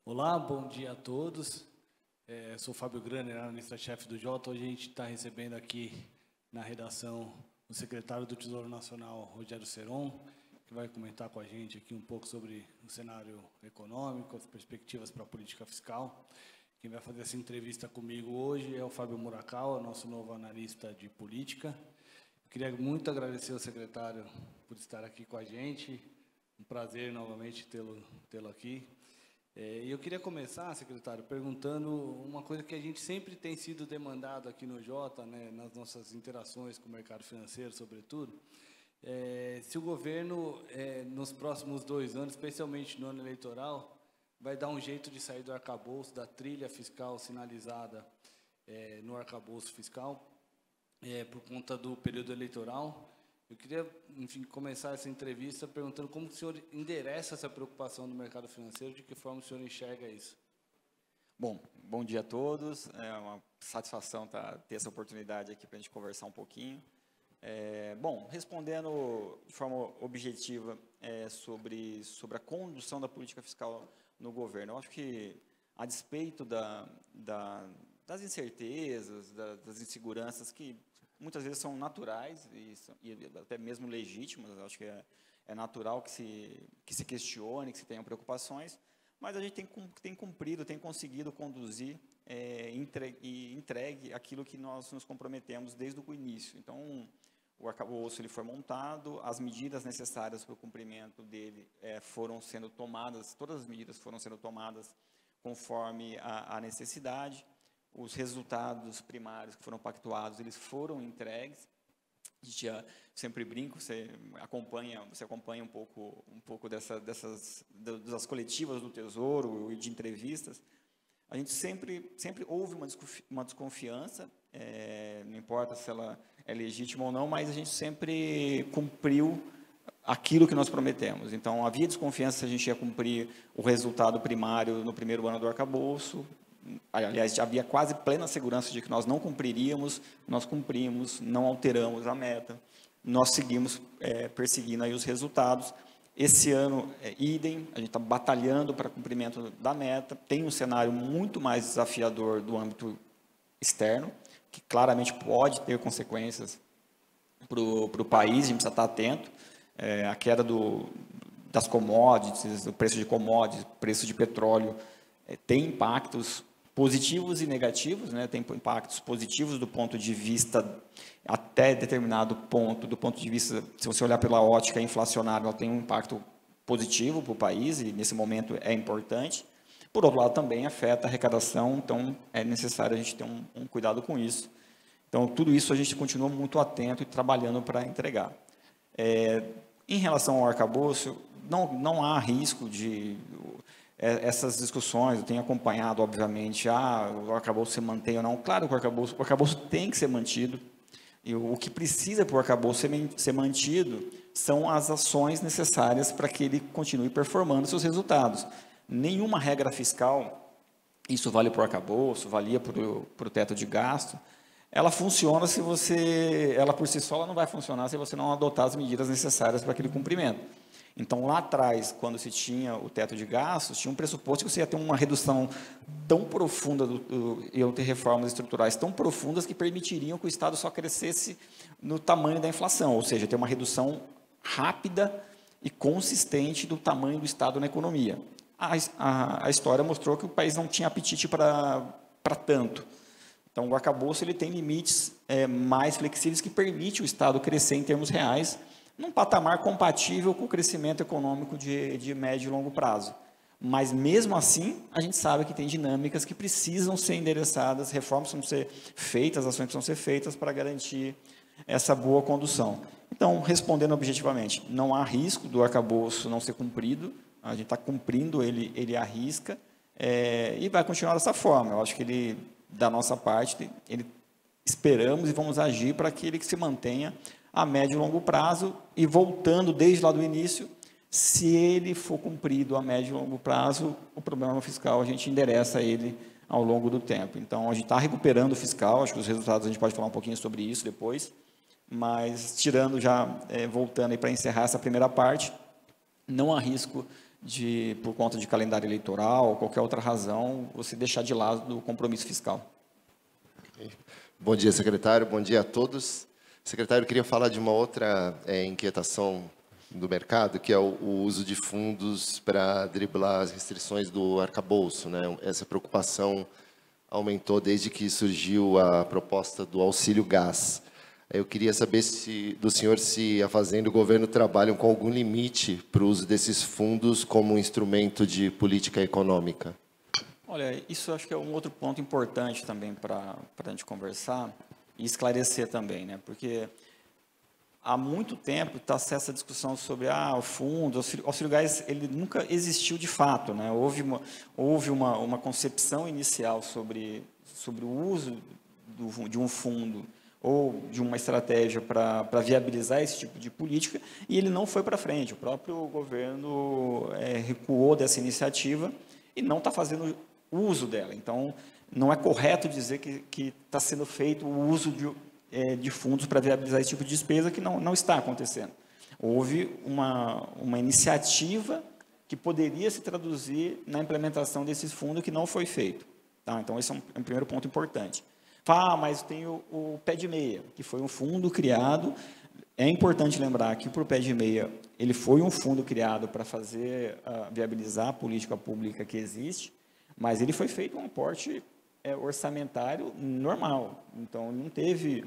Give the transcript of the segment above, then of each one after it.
Olá, bom dia a todos. Sou Fábio Graner, analista-chefe do Jota. Hoje a gente está recebendo aqui na redação o secretário do Tesouro Nacional, Rogério Seron, que vai comentar com a gente aqui um pouco sobre o cenário econômico, as perspectivas para a política fiscal. Quem vai fazer essa entrevista comigo hoje é o Fábio Murakawa, nosso novo analista de política. Queria muito agradecer ao secretário por estar aqui com a gente. Um prazer novamente tê-lo aqui. E eu queria começar, secretário, perguntando uma coisa que a gente sempre tem sido demandado aqui no Jota, né, nas nossas interações com o mercado financeiro, sobretudo, se o governo, nos próximos 2 anos, especialmente no ano eleitoral, vai dar um jeito de sair do arcabouço, da trilha fiscal sinalizada no arcabouço fiscal, por conta do período eleitoral. Eu queria, enfim, começar essa entrevista perguntando como o senhor endereça essa preocupação do mercado financeiro, de que forma o senhor enxerga isso? Bom dia a todos. É uma satisfação ter essa oportunidade aqui para a gente conversar um pouquinho. Respondendo de forma objetiva sobre a condução da política fiscal no governo, eu acho que, a despeito das incertezas, das inseguranças que muitas vezes são naturais e até mesmo legítimas, eu acho que é natural que se questione, que se tenham preocupações, mas a gente tem cumprido, tem conseguido conduzir e entregue aquilo que nós nos comprometemos desde o início. Então, o arcabouço ele foi montado, as medidas necessárias para o cumprimento dele foram sendo tomadas, todas as medidas foram sendo tomadas conforme a necessidade. Os resultados primários que foram pactuados, eles foram entregues. A gente sempre brinco, você acompanha um pouco das coletivas do Tesouro e de entrevistas. A gente sempre houve uma desconfiança, não importa se ela é legítima ou não, mas a gente sempre cumpriu aquilo que nós prometemos. Então, havia desconfiança se a gente ia cumprir o resultado primário no primeiro ano do arcabouço. Aliás, havia quase plena segurança de que nós não cumpriríamos, nós cumprimos, não alteramos a meta, nós seguimos perseguindo aí os resultados. Esse ano, idem, a gente está batalhando para cumprimento da meta, tem um cenário muito mais desafiador do âmbito externo, que claramente pode ter consequências para o país, a gente precisa estar atento. A queda das commodities, o preço de commodities, preço de petróleo, tem impactos positivos e negativos, né? Tem impactos positivos do ponto de vista, até determinado ponto, do ponto de vista, se você olhar pela ótica inflacionária, ela tem um impacto positivo para o país, e nesse momento é importante. Por outro lado, também afeta a arrecadação, então é necessário a gente ter um cuidado com isso. Então, tudo isso a gente continua muito atento e trabalhando para entregar. Em relação ao arcabouço, não há risco de essas discussões, eu tenho acompanhado, obviamente, o arcabouço se mantém ou não. Claro que o arcabouço tem que ser mantido, e o que precisa para o arcabouço ser mantido são as ações necessárias para que ele continue performando seus resultados. Nenhuma regra fiscal, isso vale para o arcabouço, valia para o teto de gasto, ela funciona ela por si só ela não vai funcionar se você não adotar as medidas necessárias para aquele cumprimento. Então, lá atrás, quando se tinha o teto de gastos, tinha um pressuposto que você ia ter uma redução tão profunda, iam ter reformas estruturais tão profundas que permitiriam que o Estado só crescesse no tamanho da inflação, ou seja, ter uma redução rápida e consistente do tamanho do Estado na economia. A história mostrou que o país não tinha apetite para tanto. Então, o arcabouço ele tem limites mais flexíveis que permitem o Estado crescer em termos reais, num patamar compatível com o crescimento econômico de médio e longo prazo. Mas, mesmo assim, a gente sabe que tem dinâmicas que precisam ser endereçadas, reformas precisam ser feitas, ações precisam ser feitas para garantir essa boa condução. Então, respondendo objetivamente, não há risco do arcabouço não ser cumprido, a gente está cumprindo ele à risca, e vai continuar dessa forma. Eu acho que ele, da nossa parte, esperamos e vamos agir para que ele se mantenha a médio e longo prazo, e voltando desde lá do início, se ele for cumprido a médio e longo prazo, o problema fiscal a gente endereça ele ao longo do tempo. Então, a gente está recuperando o fiscal, acho que os resultados a gente pode falar um pouquinho sobre isso depois, mas tirando já, voltando para encerrar essa primeira parte, não há risco por conta de calendário eleitoral ou qualquer outra razão, você deixar de lado o compromisso fiscal. Bom dia, secretário. Bom dia a todos. Secretário, eu queria falar de uma outra inquietação do mercado, que é o uso de fundos para driblar as restrições do arcabouço, né? Essa preocupação aumentou desde que surgiu a proposta do auxílio gás. Eu queria saber do senhor se a Fazenda e o governo trabalham com algum limite para o uso desses fundos como um instrumento de política econômica. Olha, isso acho que é um outro ponto importante também para a gente conversar e esclarecer também, né? Porque há muito tempo está essa discussão sobre o fundo, o auxílio gás, ele nunca existiu de fato, né? Houve uma concepção inicial sobre o uso de um fundo ou de uma estratégia para viabilizar esse tipo de política, e ele não foi para frente. O próprio governo recuou dessa iniciativa e não está fazendo uso dela. Então, não é correto dizer que está sendo feito o uso de fundos para viabilizar esse tipo de despesa, que não está acontecendo. Houve uma iniciativa que poderia se traduzir na implementação desses fundos que não foi feito. Tá? Então, esse é um primeiro ponto importante. Mas tem o Pé de Meia, que foi um fundo criado. É importante lembrar que, para o Pé de Meia, ele foi um fundo criado para viabilizar a política pública que existe, mas ele foi feito um aporte orçamentário normal. Então, não teve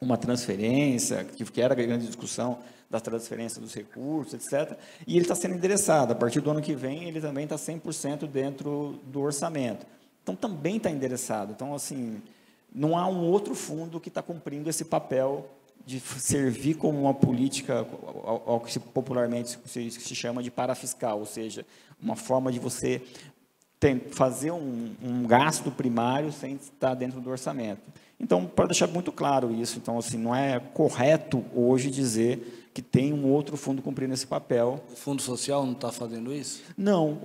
uma transferência, que era a grande discussão da transferência dos recursos, etc. E ele está sendo endereçado. A partir do ano que vem, ele também está 100% dentro do orçamento. Então, também está endereçado. Então, assim, não há um outro fundo que está cumprindo esse papel de servir como uma política, ao que popularmente se chama de parafiscal, ou seja, uma forma de você fazer um gasto primário sem estar dentro do orçamento. Então, para deixar muito claro isso, então, assim, não é correto hoje dizer que tem um outro fundo cumprindo esse papel. O Fundo Social não está fazendo isso? Não.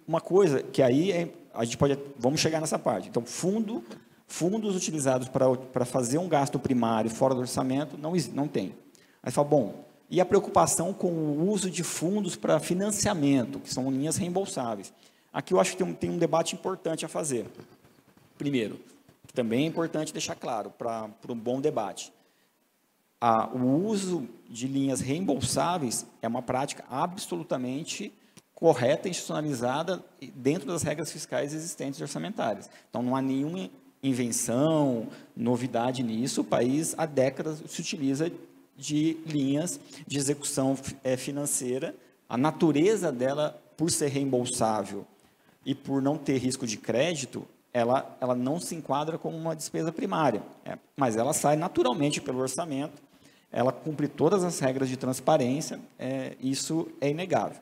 Uma coisa que aí a gente vamos chegar nessa parte. Então, fundos utilizados para fazer um gasto primário fora do orçamento não tem. Aí fala, bom, e a preocupação com o uso de fundos para financiamento, que são linhas reembolsáveis? Aqui eu acho que tem um debate importante a fazer. Primeiro, também é importante deixar claro, para um bom debate, o uso de linhas reembolsáveis é uma prática absolutamente correta e institucionalizada dentro das regras fiscais existentes e orçamentárias. Então, não há nenhuma invenção, novidade nisso. O país, há décadas, se utiliza de linhas de execução financeira. A natureza dela, por ser reembolsável e por não ter risco de crédito, ela não se enquadra como uma despesa primária, mas ela sai naturalmente pelo orçamento, ela cumpre todas as regras de transparência, isso é inegável.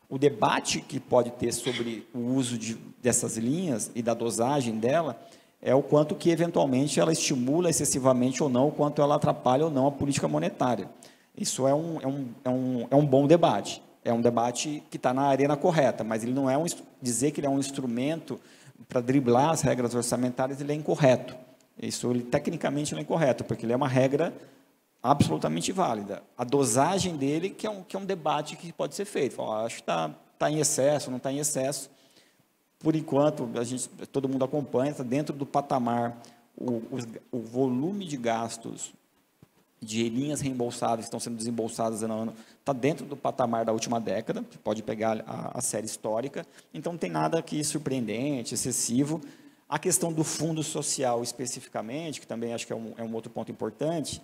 O debate que pode ter sobre o uso dessas linhas e da dosagem dela é o quanto que, eventualmente, ela estimula excessivamente ou não, o quanto ela atrapalha ou não a política monetária. Isso é um bom debate. É um debate que está na arena correta, mas ele não é dizer que ele é um instrumento para driblar as regras orçamentárias, ele é incorreto. Tecnicamente, ele é incorreto, porque ele é uma regra absolutamente válida. A dosagem dele que é um debate que pode ser feito. Acho que está em excesso, não está em excesso. Por enquanto, todo mundo acompanha, está dentro do patamar, o volume de gastos de linhas reembolsáveis que estão sendo desembolsadas ano a ano, está dentro do patamar da última década, você pode pegar a série histórica, então não tem nada aqui surpreendente, excessivo. A questão do fundo social especificamente, que também acho que é um outro ponto importante,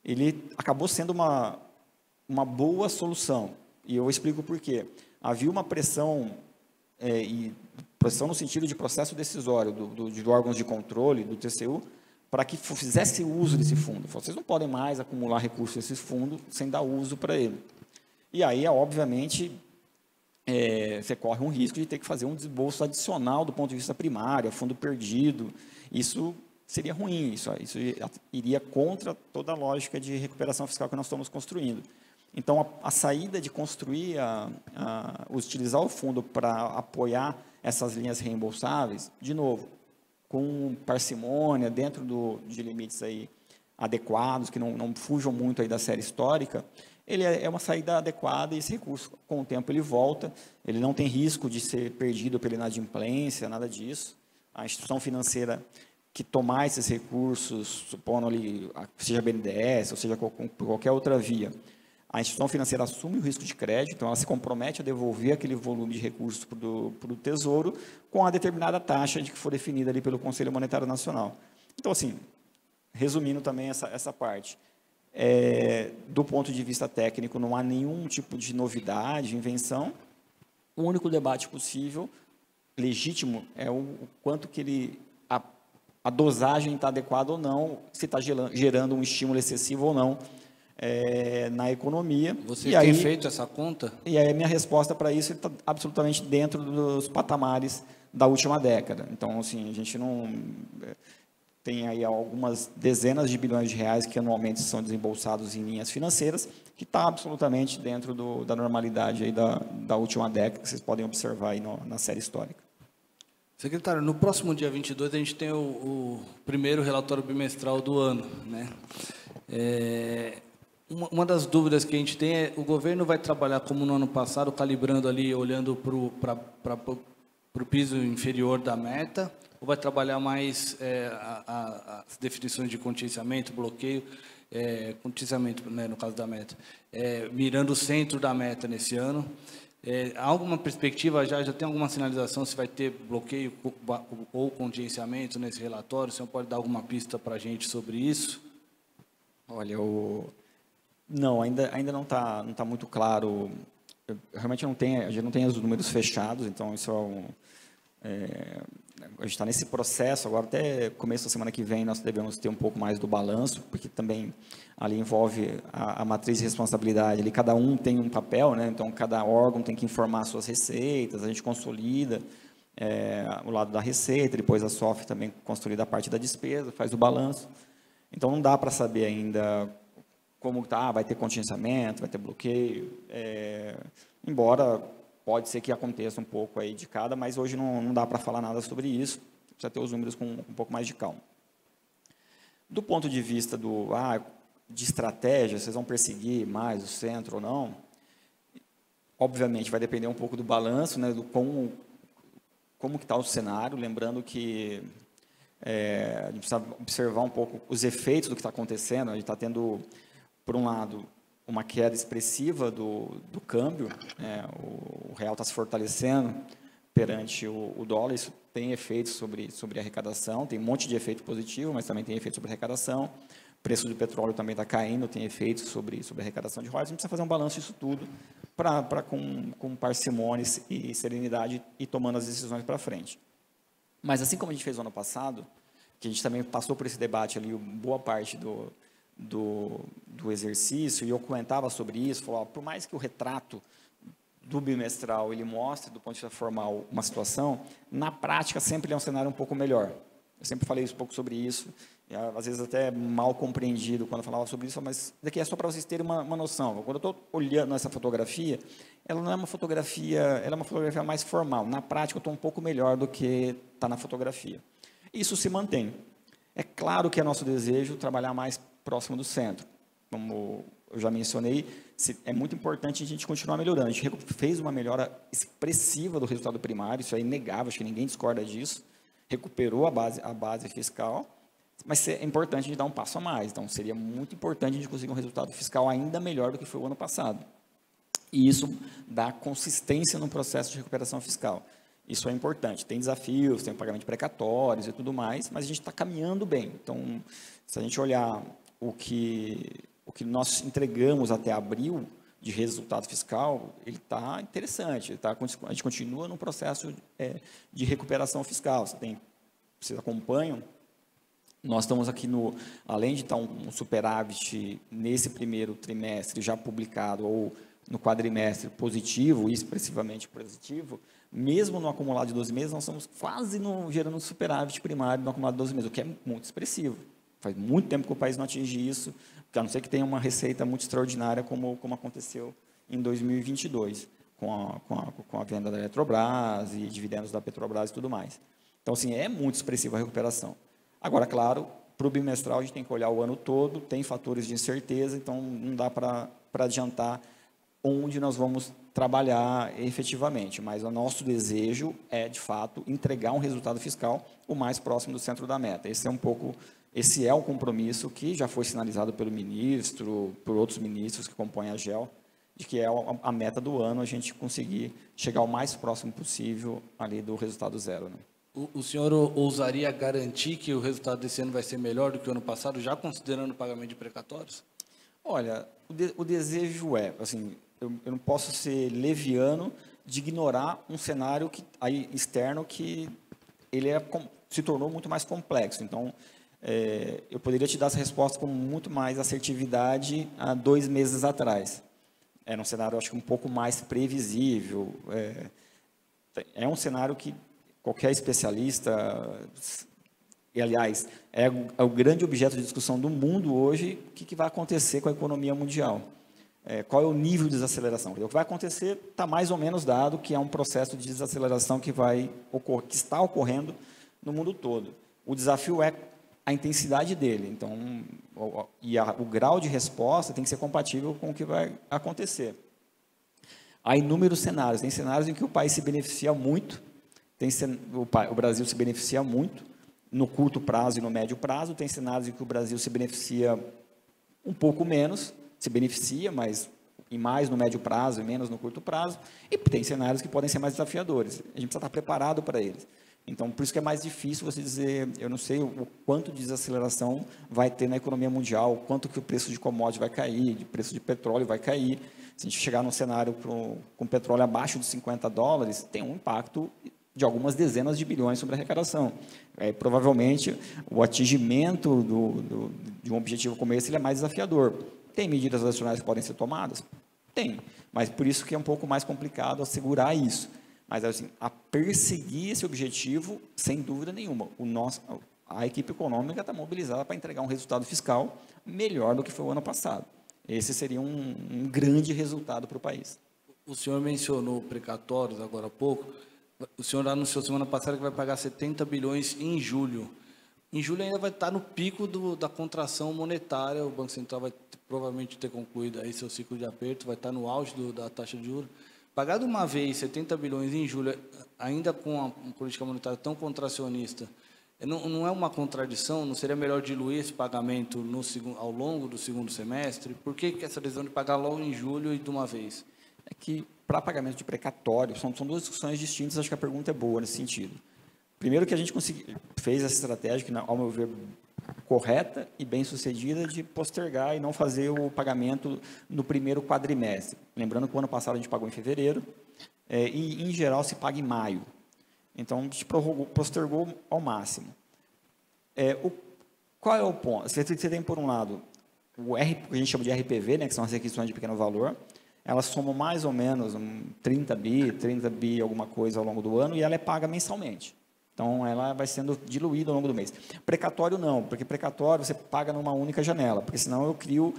ele acabou sendo uma boa solução, e eu explico por quê. Havia uma pressão, pressão no sentido de processo decisório de órgãos de controle, do TCU, para que fizesse uso desse fundo. Vocês não podem mais acumular recursos desse fundo sem dar uso para ele. E aí, obviamente, você corre um risco de ter que fazer um desembolso adicional do ponto de vista primário, fundo perdido. Isso seria ruim, isso iria contra toda a lógica de recuperação fiscal que nós estamos construindo. Então, a saída de construir, utilizar o fundo para apoiar essas linhas reembolsáveis, de novo, com parcimônia, dentro de limites aí adequados, que não fujam muito aí da série histórica, ele é uma saída adequada e esse recurso, com o tempo, ele volta, ele não tem risco de ser perdido pela inadimplência, nada disso. A instituição financeira que tomar esses recursos, supondo ali, seja BNDES, ou seja, por qualquer outra via, a instituição financeira assume o risco de crédito, então ela se compromete a devolver aquele volume de recursos para o Tesouro com a determinada taxa de que for definida ali pelo Conselho Monetário Nacional. Então, assim, resumindo também essa parte, do ponto de vista técnico, não há nenhum tipo de novidade, invenção. O único debate possível, legítimo, é o quanto que a dosagem está adequada ou não, se está gerando um estímulo excessivo ou não na economia. Você tem feito essa conta? E aí a minha resposta para isso está absolutamente dentro dos patamares da última década. Então, assim, a gente não... Tem aí algumas dezenas de bilhões de reais que anualmente são desembolsados em linhas financeiras, que está absolutamente dentro da normalidade aí da última década, que vocês podem observar aí na série histórica. Secretário, no próximo dia 22 a gente tem o primeiro relatório bimestral do ano, né? Uma das dúvidas que a gente tem é, o governo vai trabalhar como no ano passado, calibrando ali, olhando para o piso inferior da meta, ou vai trabalhar mais as definições de contingenciamento, bloqueio, contingenciamento, né, no caso da meta, mirando o centro da meta nesse ano? Há alguma perspectiva, já tem alguma sinalização se vai ter bloqueio ou contingenciamento nesse relatório? O senhor pode dar alguma pista para a gente sobre isso? Olha, não, ainda não tá muito claro. Realmente a gente não tem os números fechados, então isso a gente está nesse processo. Agora, até começo da semana que vem, nós devemos ter um pouco mais do balanço, porque também ali envolve a matriz de responsabilidade. Ali cada um tem um papel, né? Então cada órgão tem que informar suas receitas, a gente consolida o lado da receita, depois a SOF também consolida a parte da despesa, faz o balanço. Então não dá para saber ainda como está, vai ter contingenciamento, vai ter bloqueio, embora pode ser que aconteça um pouco aí de cada, mas hoje não dá para falar nada sobre isso, precisa ter os números com um pouco mais de calma. Do ponto de vista de estratégia, vocês vão perseguir mais o centro ou não, obviamente vai depender um pouco do balanço, né, do como que está o cenário, lembrando que a gente precisa observar um pouco os efeitos do que está acontecendo. A gente está tendo, por um lado, uma queda expressiva do câmbio, o real está se fortalecendo perante o dólar, isso tem efeitos sobre a arrecadação, tem um monte de efeito positivo, mas também tem efeito sobre a arrecadação, o preço do petróleo também está caindo, tem efeitos sobre a arrecadação de royalties. A gente precisa fazer um balanço disso tudo para com parcimônia e serenidade ir tomando as decisões para frente. Mas assim como a gente fez no ano passado, que a gente também passou por esse debate ali, boa parte do exercício, e eu comentava sobre isso, falava, por mais que o retrato do bimestral ele mostre, do ponto de vista formal, uma situação, na prática sempre é um cenário um pouco melhor. Eu sempre falei um pouco sobre isso, e às vezes até mal compreendido quando eu falava sobre isso, mas daqui é só para vocês terem uma noção. Quando eu estou olhando essa fotografia, ela não é uma fotografia, ela é uma fotografia mais formal. Na prática, eu estou um pouco melhor do que está na fotografia. Isso se mantém. É claro que é nosso desejo trabalhar mais próximo do centro. Como eu já mencionei, é muito importante a gente continuar melhorando. A gente fez uma melhora expressiva do resultado primário, isso é inegável, acho que ninguém discorda disso. Recuperou a base fiscal, mas é importante a gente dar um passo a mais. Então, seria muito importante a gente conseguir um resultado fiscal ainda melhor do que foi o ano passado. E isso dá consistência no processo de recuperação fiscal. Isso é importante. Tem desafios, tem pagamento de precatórios e tudo mais, mas a gente está caminhando bem. Então, se a gente olhar o que nós entregamos até abril de resultado fiscal, ele está interessante. A gente continua no processo de recuperação fiscal. Vocês acompanham, nós estamos aqui, além de estar um superávit nesse primeiro trimestre já publicado, ou no quadrimestre positivo, expressivamente positivo, mesmo no acumulado de 12 meses, nós estamos quase gerando um superávit primário no acumulado de 12 meses, o que é muito expressivo. Faz muito tempo que o país não atinge isso, a não ser que tenha uma receita muito extraordinária, como aconteceu em 2022, com a venda da Eletrobras e dividendos da Petrobras e tudo mais. Então, assim, é muito expressiva a recuperação. Agora, claro, para o bimestral, a gente tem que olhar o ano todo, tem fatores de incerteza, então não dá para adiantar onde nós vamos trabalhar efetivamente, mas o nosso desejo é, de fato, entregar um resultado fiscal o mais próximo do centro da meta. Esse é um compromisso que já foi sinalizado pelo ministro, por outros ministros que compõem a GEL, de que é a meta do ano a gente conseguir chegar o mais próximo possível ali do resultado zero, né? O senhor ousaria garantir que o resultado desse ano vai ser melhor do que o ano passado, já considerando o pagamento de precatórios? Olha, o desejo é, assim, eu não posso ser leviano de ignorar um cenário externo que ele se tornou muito mais complexo. Então, eu poderia te dar essa resposta com muito mais assertividade há 2 meses atrás. Era um cenário, acho que, um pouco mais previsível. É um cenário que qualquer especialista, e, aliás, é o grande objeto de discussão do mundo hoje, o que vai acontecer com a economia mundial. Qual é o nível de desaceleração? O que vai acontecer está mais ou menos dado que é um processo de desaceleração que está ocorrendo no mundo todo. O desafio é a intensidade dele, então, o grau de resposta tem que ser compatível com o que vai acontecer. Há inúmeros cenários. Tem cenários em que o país se beneficia muito, o Brasil se beneficia muito no curto prazo e no médio prazo, tem cenários em que o Brasil se beneficia um pouco menos, se beneficia, mas e mais no médio prazo e menos no curto prazo, e tem cenários que podem ser mais desafiadores. A gente precisa estar preparado para eles. Então, por isso que é mais difícil você dizer, eu não sei o quanto de desaceleração vai ter na economia mundial, quanto que o preço de commodity vai cair, o preço de petróleo vai cair. Se a gente chegar num cenário com petróleo abaixo de $50, tem um impacto de algumas dezenas de bilhões sobre a arrecadação. Provavelmente, o atingimento de um objetivo como esse ele é mais desafiador. Tem medidas adicionais que podem ser tomadas? Tem, mas por isso que é um pouco mais complicado assegurar isso. Mas, assim, a perseguir esse objetivo, sem dúvida nenhuma. A equipe econômica está mobilizada para entregar um resultado fiscal melhor do que foi o ano passado. Esse seria um grande resultado para o país. O senhor mencionou precatórios agora há pouco. O senhor anunciou semana passada que vai pagar 70 bilhões em julho. Em julho ainda vai estar no pico da contração monetária. O Banco Central vai provavelmente ter concluído aí seu ciclo de aperto, vai estar no auge da taxa de juros. Pagar de uma vez 70 bilhões em julho, ainda com a política monetária tão contracionista, não é uma contradição? Não seria melhor diluir esse pagamento ao longo do segundo semestre? Por que essa decisão de pagar logo em julho e de uma vez? É que, para pagamento de precatório, são 2 discussões distintas, acho que a pergunta é boa nesse sentido. Primeiro que a gente fez essa estratégia, que, ao meu ver, correta e bem-sucedida, de postergar e não fazer o pagamento no primeiro quadrimestre. Lembrando que o ano passado a gente pagou em fevereiro, e, em geral, se paga em maio. Então, a gente postergou ao máximo. Qual é o ponto? Você tem, por um lado, o que a gente chama de RPV, né, que são as requisições de pequeno valor. Elas somam mais ou menos 30 bi, alguma coisa ao longo do ano, e ela é paga mensalmente. Então, ela vai sendo diluída ao longo do mês. Precatório não, porque precatório você paga numa única janela, porque senão eu crio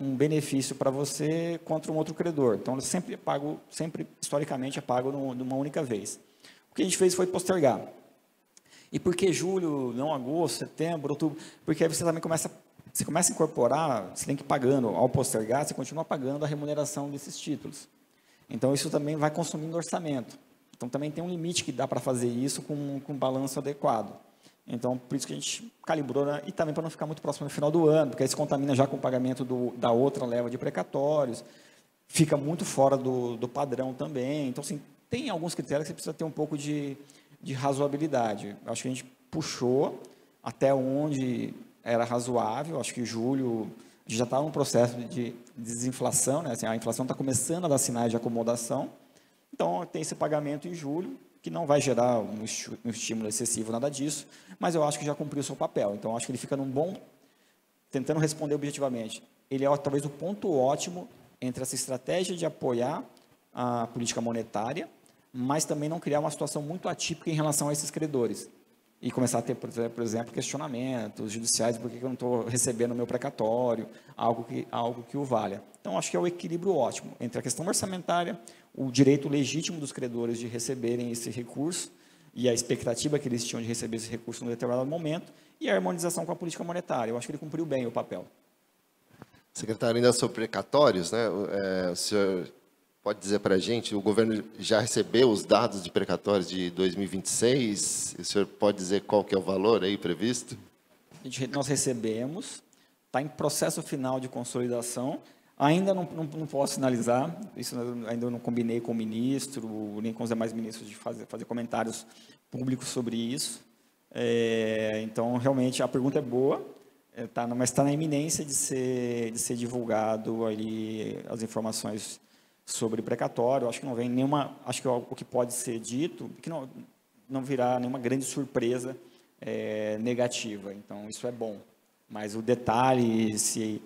um benefício para você contra um outro credor. Então, eu sempre historicamente, é pago numa única vez. O que a gente fez foi postergar. E por que julho, não agosto, setembro, outubro? Porque aí você também começa a incorporar, você tem que ir pagando, ao postergar, você continua pagando a remuneração desses títulos. Então, isso também vai consumindo orçamento. Então, também tem um limite que dá para fazer isso com um balanço adequado. Então, por isso que a gente calibrou, né? E também para não ficar muito próximo no final do ano, porque aí se contamina já com o pagamento da outra leva de precatórios, fica muito fora do padrão também. Então, assim, tem alguns critérios que você precisa ter um pouco de razoabilidade. Acho que a gente puxou até onde era razoável. Acho que em julho a gente já está num processo de desinflação, né? Assim, a inflação está começando a dar sinais de acomodação. Então, tem esse pagamento em julho, que não vai gerar um estímulo excessivo, nada disso, mas eu acho que já cumpriu o seu papel. Então, acho que ele fica tentando responder objetivamente, ele é talvez o ponto ótimo entre essa estratégia de apoiar a política monetária, mas também não criar uma situação muito atípica em relação a esses credores. E começar a ter, por exemplo, questionamentos judiciais, por que eu não estou recebendo o meu precatório, algo que o valha. Então, acho que é o equilíbrio ótimo entre a questão orçamentária, o direito legítimo dos credores de receberem esse recurso, e a expectativa que eles tinham de receber esse recurso em um determinado momento, e a harmonização com a política monetária. Eu acho que ele cumpriu bem o papel. Secretário, ainda sobre precatórios, né? O senhor pode dizer para a gente, o governo já recebeu os dados de precatórios de 2026? O senhor pode dizer qual que é o valor aí previsto? Nós recebemos, está em processo final de consolidação, ainda não posso finalizar, isso ainda não combinei com o ministro, nem com os demais ministros de fazer comentários públicos sobre isso. Então, realmente, a pergunta é boa, mas está na iminência de ser divulgado ali as informações sobre precatório. Acho que não vem nenhuma, acho que o que pode ser dito, que não virá nenhuma grande surpresa negativa. Então, isso é bom. Mas o detalhe, se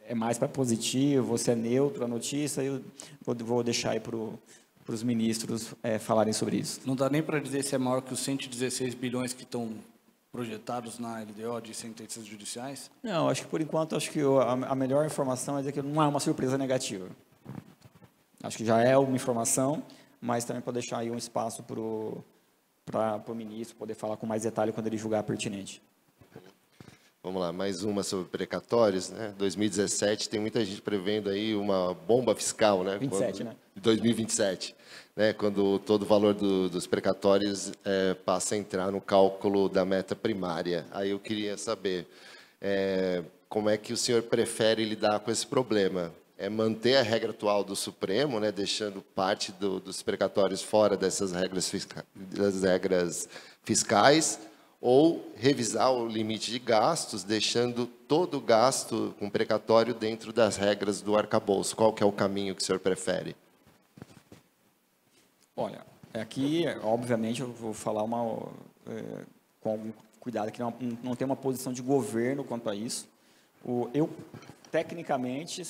é mais para positivo, se é neutro a notícia, eu vou deixar aí para os ministros falarem sobre isso. Não dá nem para dizer se é maior que os 116 bilhões que estão projetados na LDO de sentenças judiciais? Não, acho que por enquanto a melhor informação é dizer que não é uma surpresa negativa. Acho que já é uma informação, mas também para deixar aí um espaço para o ministro poder falar com mais detalhe quando ele julgar pertinente. Vamos lá, mais uma sobre precatórios, né? 2017, tem muita gente prevendo aí uma bomba fiscal, né? 27, né? 2027, né? Quando todo o valor dos precatórios passa a entrar no cálculo da meta primária. Aí eu queria saber como é que o senhor prefere lidar com esse problema? É manter a regra atual do Supremo, né? Deixando parte dos precatórios fora dessas regras fiscais, ou revisar o limite de gastos, deixando todo o gasto com precatório dentro das regras do arcabouço? Qual que é o caminho que o senhor prefere? Olha, aqui, obviamente, eu vou falar com algum cuidado, que não tem uma posição de governo quanto a isso. Eu, tecnicamente,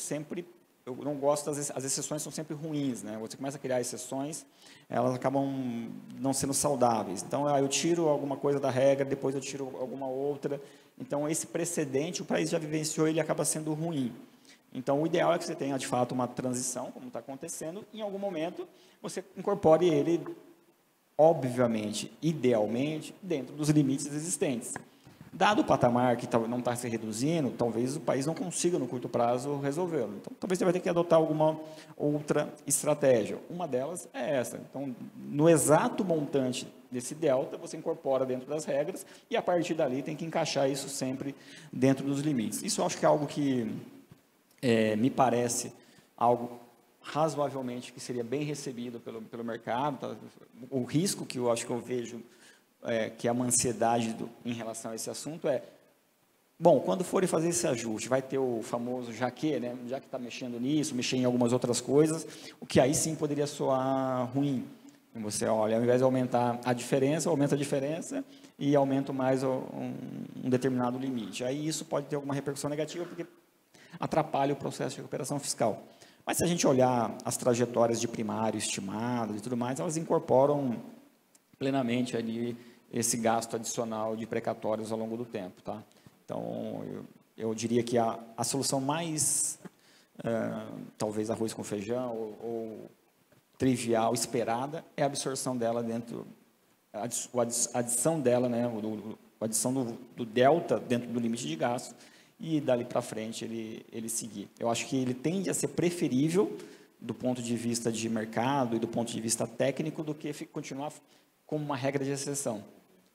eu não gosto, as exceções são sempre ruins, né? Você começa a criar exceções, elas acabam não sendo saudáveis. Então, eu tiro alguma coisa da regra, depois eu tiro alguma outra. Então, esse precedente, o país já vivenciou, ele acaba sendo ruim. Então, o ideal é que você tenha, de fato, uma transição, como está acontecendo, e em algum momento você incorpore ele, obviamente, idealmente, dentro dos limites existentes. Dado o patamar que não está se reduzindo, talvez o país não consiga, no curto prazo, resolvê-lo. Então, talvez você vai ter que adotar alguma outra estratégia. Uma delas é essa. Então, no exato montante desse delta, você incorpora dentro das regras e, a partir dali, tem que encaixar isso sempre dentro dos limites. Isso eu acho que é algo que me parece algo razoavelmente que seria bem recebido pelo mercado. Tá? O risco que eu acho que eu vejo que é uma ansiedade em relação a esse assunto bom, quando forem fazer esse ajuste, vai ter o famoso já que, né? Já que está mexendo nisso, mexer em algumas outras coisas, o que aí sim poderia soar ruim. Você, olha, ao invés de aumentar a diferença, aumenta a diferença e aumenta mais um determinado limite. Aí isso pode ter alguma repercussão negativa, porque atrapalha o processo de recuperação fiscal. Mas se a gente olhar as trajetórias de primário estimadas e tudo mais, elas incorporam plenamente ali esse gasto adicional de precatórios ao longo do tempo, tá? Então, eu diria que a solução mais, talvez arroz com feijão ou trivial, esperada, é a absorção dela a adição dela, né, a adição do delta dentro do limite de gasto, e dali para frente ele seguir. Eu acho que ele tende a ser preferível do ponto de vista de mercado e do ponto de vista técnico do que continuar como uma regra de exceção.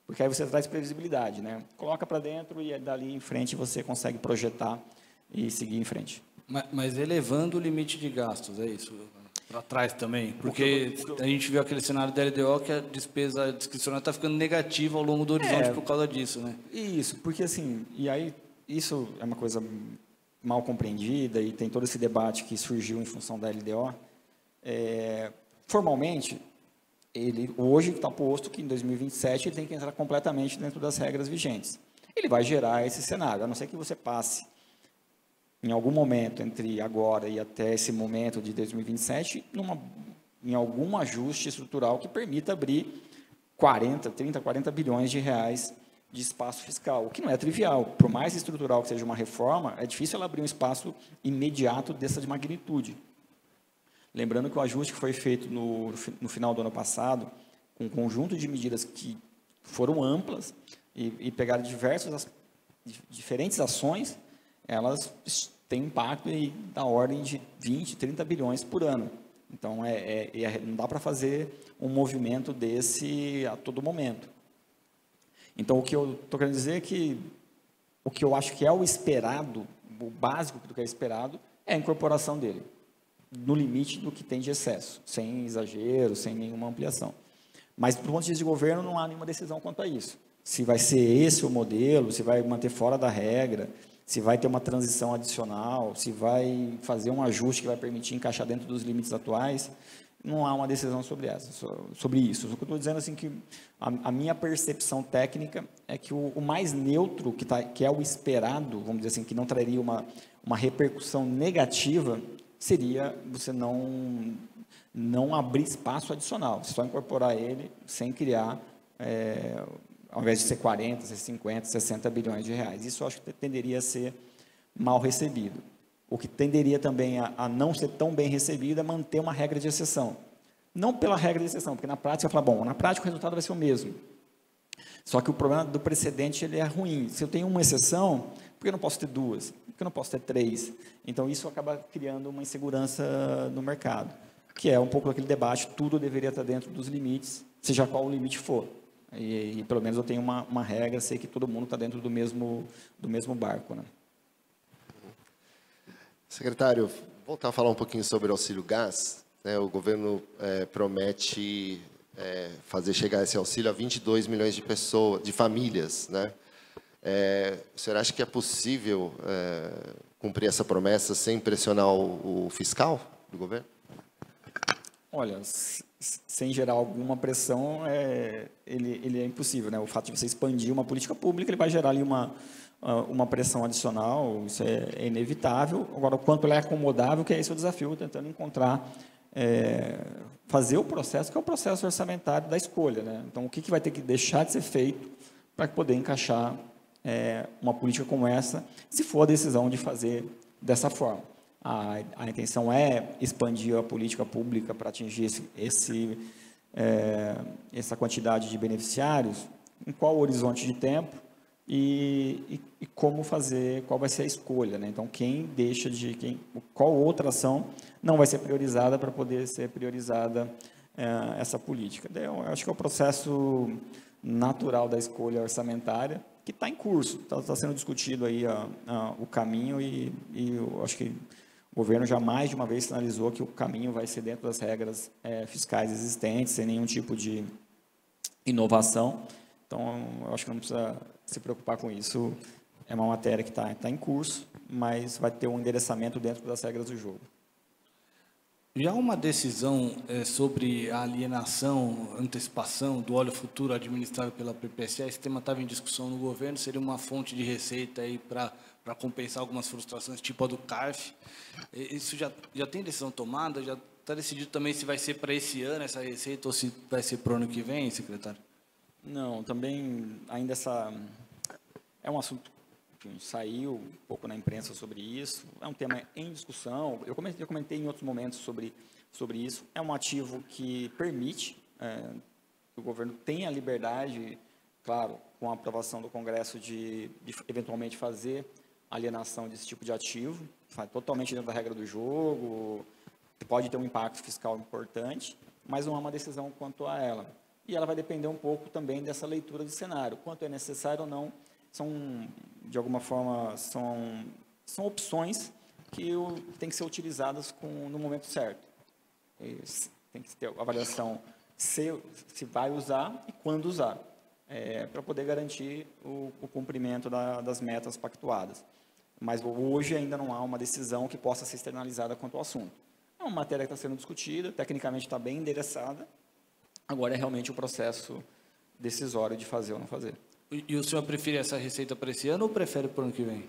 Porque aí você traz previsibilidade, né? Coloca para dentro e dali em frente você consegue projetar e seguir em frente. Mas elevando o limite de gastos, é isso? Para trás também? Porque a gente viu aquele cenário da LDO que a despesa discricionária está ficando negativa ao longo do horizonte por causa disso, né? Isso, porque assim, e aí isso é uma coisa mal compreendida e tem todo esse debate que surgiu em função da LDO. Formalmente, ele hoje está posto que em 2027 ele tem que entrar completamente dentro das regras vigentes. Ele vai gerar esse cenário, a não ser que você passe em algum momento entre agora e até esse momento de 2027 em algum ajuste estrutural que permita abrir 30, 40 bilhões de reais de espaço fiscal, o que não é trivial. Por mais estrutural que seja uma reforma, é difícil ela abrir um espaço imediato dessa magnitude. Lembrando que o ajuste que foi feito no final do ano passado, com um conjunto de medidas que foram amplas e pegaram diferentes ações, elas têm impacto da ordem de 20, 30 bilhões por ano. Então, não dá para fazer um movimento desse a todo momento. Então, o que eu estou querendo dizer é que o que eu acho que é o esperado, o básico do que é esperado, é a incorporação dele, no limite do que tem de excesso, sem exagero, sem nenhuma ampliação. Mas, do ponto de vista de governo, não há nenhuma decisão quanto a isso. Se vai ser esse o modelo, se vai manter fora da regra, se vai ter uma transição adicional, se vai fazer um ajuste que vai permitir encaixar dentro dos limites atuais, não há uma decisão sobre isso. O que eu estou dizendo assim que a minha percepção técnica é que o mais neutro, que é o esperado, vamos dizer assim, que não traria uma repercussão negativa, seria você não abrir espaço adicional, só incorporar ele sem criar, ao invés de ser 40, ser 50, 60 bilhões de reais. Isso eu acho que tenderia a ser mal recebido. O que tenderia também a não ser tão bem recebido é manter uma regra de exceção. Não pela regra de exceção, porque na prática, você fala, bom, na prática o resultado vai ser o mesmo. Só que o problema do precedente ele é ruim. Se eu tenho uma exceção, por que eu não posso ter duas? Por que eu não posso ter três? Então, isso acaba criando uma insegurança no mercado, que é um pouco aquele debate, tudo deveria estar dentro dos limites, seja qual o limite for. E pelo menos eu tenho uma regra, sei que todo mundo está dentro do mesmo barco, né? Secretário, voltar a falar um pouquinho sobre o auxílio gás, né? O governo promete fazer chegar esse auxílio a 22 milhões de pessoas, de famílias, né? O senhor acha que é possível cumprir essa promessa sem pressionar o fiscal do governo? Olha, sem gerar alguma pressão, ele é impossível, né? O fato de você expandir uma política pública, ele vai gerar ali uma pressão adicional, isso é inevitável. Agora, o quanto ele é acomodável, que é esse o desafio, tentando encontrar, fazer o processo, que é o processo orçamentário da escolha, né? Então, o que vai ter que deixar de ser feito para poder encaixar uma política como essa, se for a decisão de fazer dessa forma. A intenção é expandir a política pública para atingir essa quantidade de beneficiários, em qual horizonte de tempo e como fazer, qual vai ser a escolha, né? Então, qual outra ação não vai ser priorizada para poder ser priorizada essa política. Eu acho que é o processo natural da escolha orçamentária, que está em curso, está sendo discutido aí o caminho e eu acho que o governo já mais de uma vez sinalizou que o caminho vai ser dentro das regras fiscais existentes, sem nenhum tipo de inovação. Então, eu acho que não precisa se preocupar com isso. É uma matéria que está em curso, mas vai ter um endereçamento dentro das regras do jogo. Já uma decisão sobre a alienação, antecipação do óleo futuro administrado pela PPSA, esse tema estava em discussão no governo, seria uma fonte de receita aí para compensar algumas frustrações, tipo a do CARF. Isso já tem decisão tomada? Já está decidido também se vai ser para esse ano essa receita ou se vai ser para o ano que vem, secretário? Não, também ainda é um assunto que saiu um pouco na imprensa sobre isso, é um tema em discussão, eu comentei em outros momentos sobre isso, é um ativo que permite que o governo tenha a liberdade, claro, com a aprovação do Congresso, de eventualmente fazer alienação desse tipo de ativo, totalmente dentro da regra do jogo, pode ter um impacto fiscal importante, mas não há uma decisão quanto a ela. E ela vai depender um pouco também dessa leitura de cenário, quanto é necessário ou não, de alguma forma, são opções que têm que ser utilizadas no momento certo. Tem que ter avaliação se vai usar e quando usar, para poder garantir o cumprimento das metas pactuadas. Mas hoje ainda não há uma decisão que possa ser externalizada quanto ao assunto. É uma matéria que está sendo discutida, tecnicamente está bem endereçada, agora é realmente o processo decisório de fazer ou não fazer. E o senhor prefere essa receita para esse ano ou prefere para o ano que vem,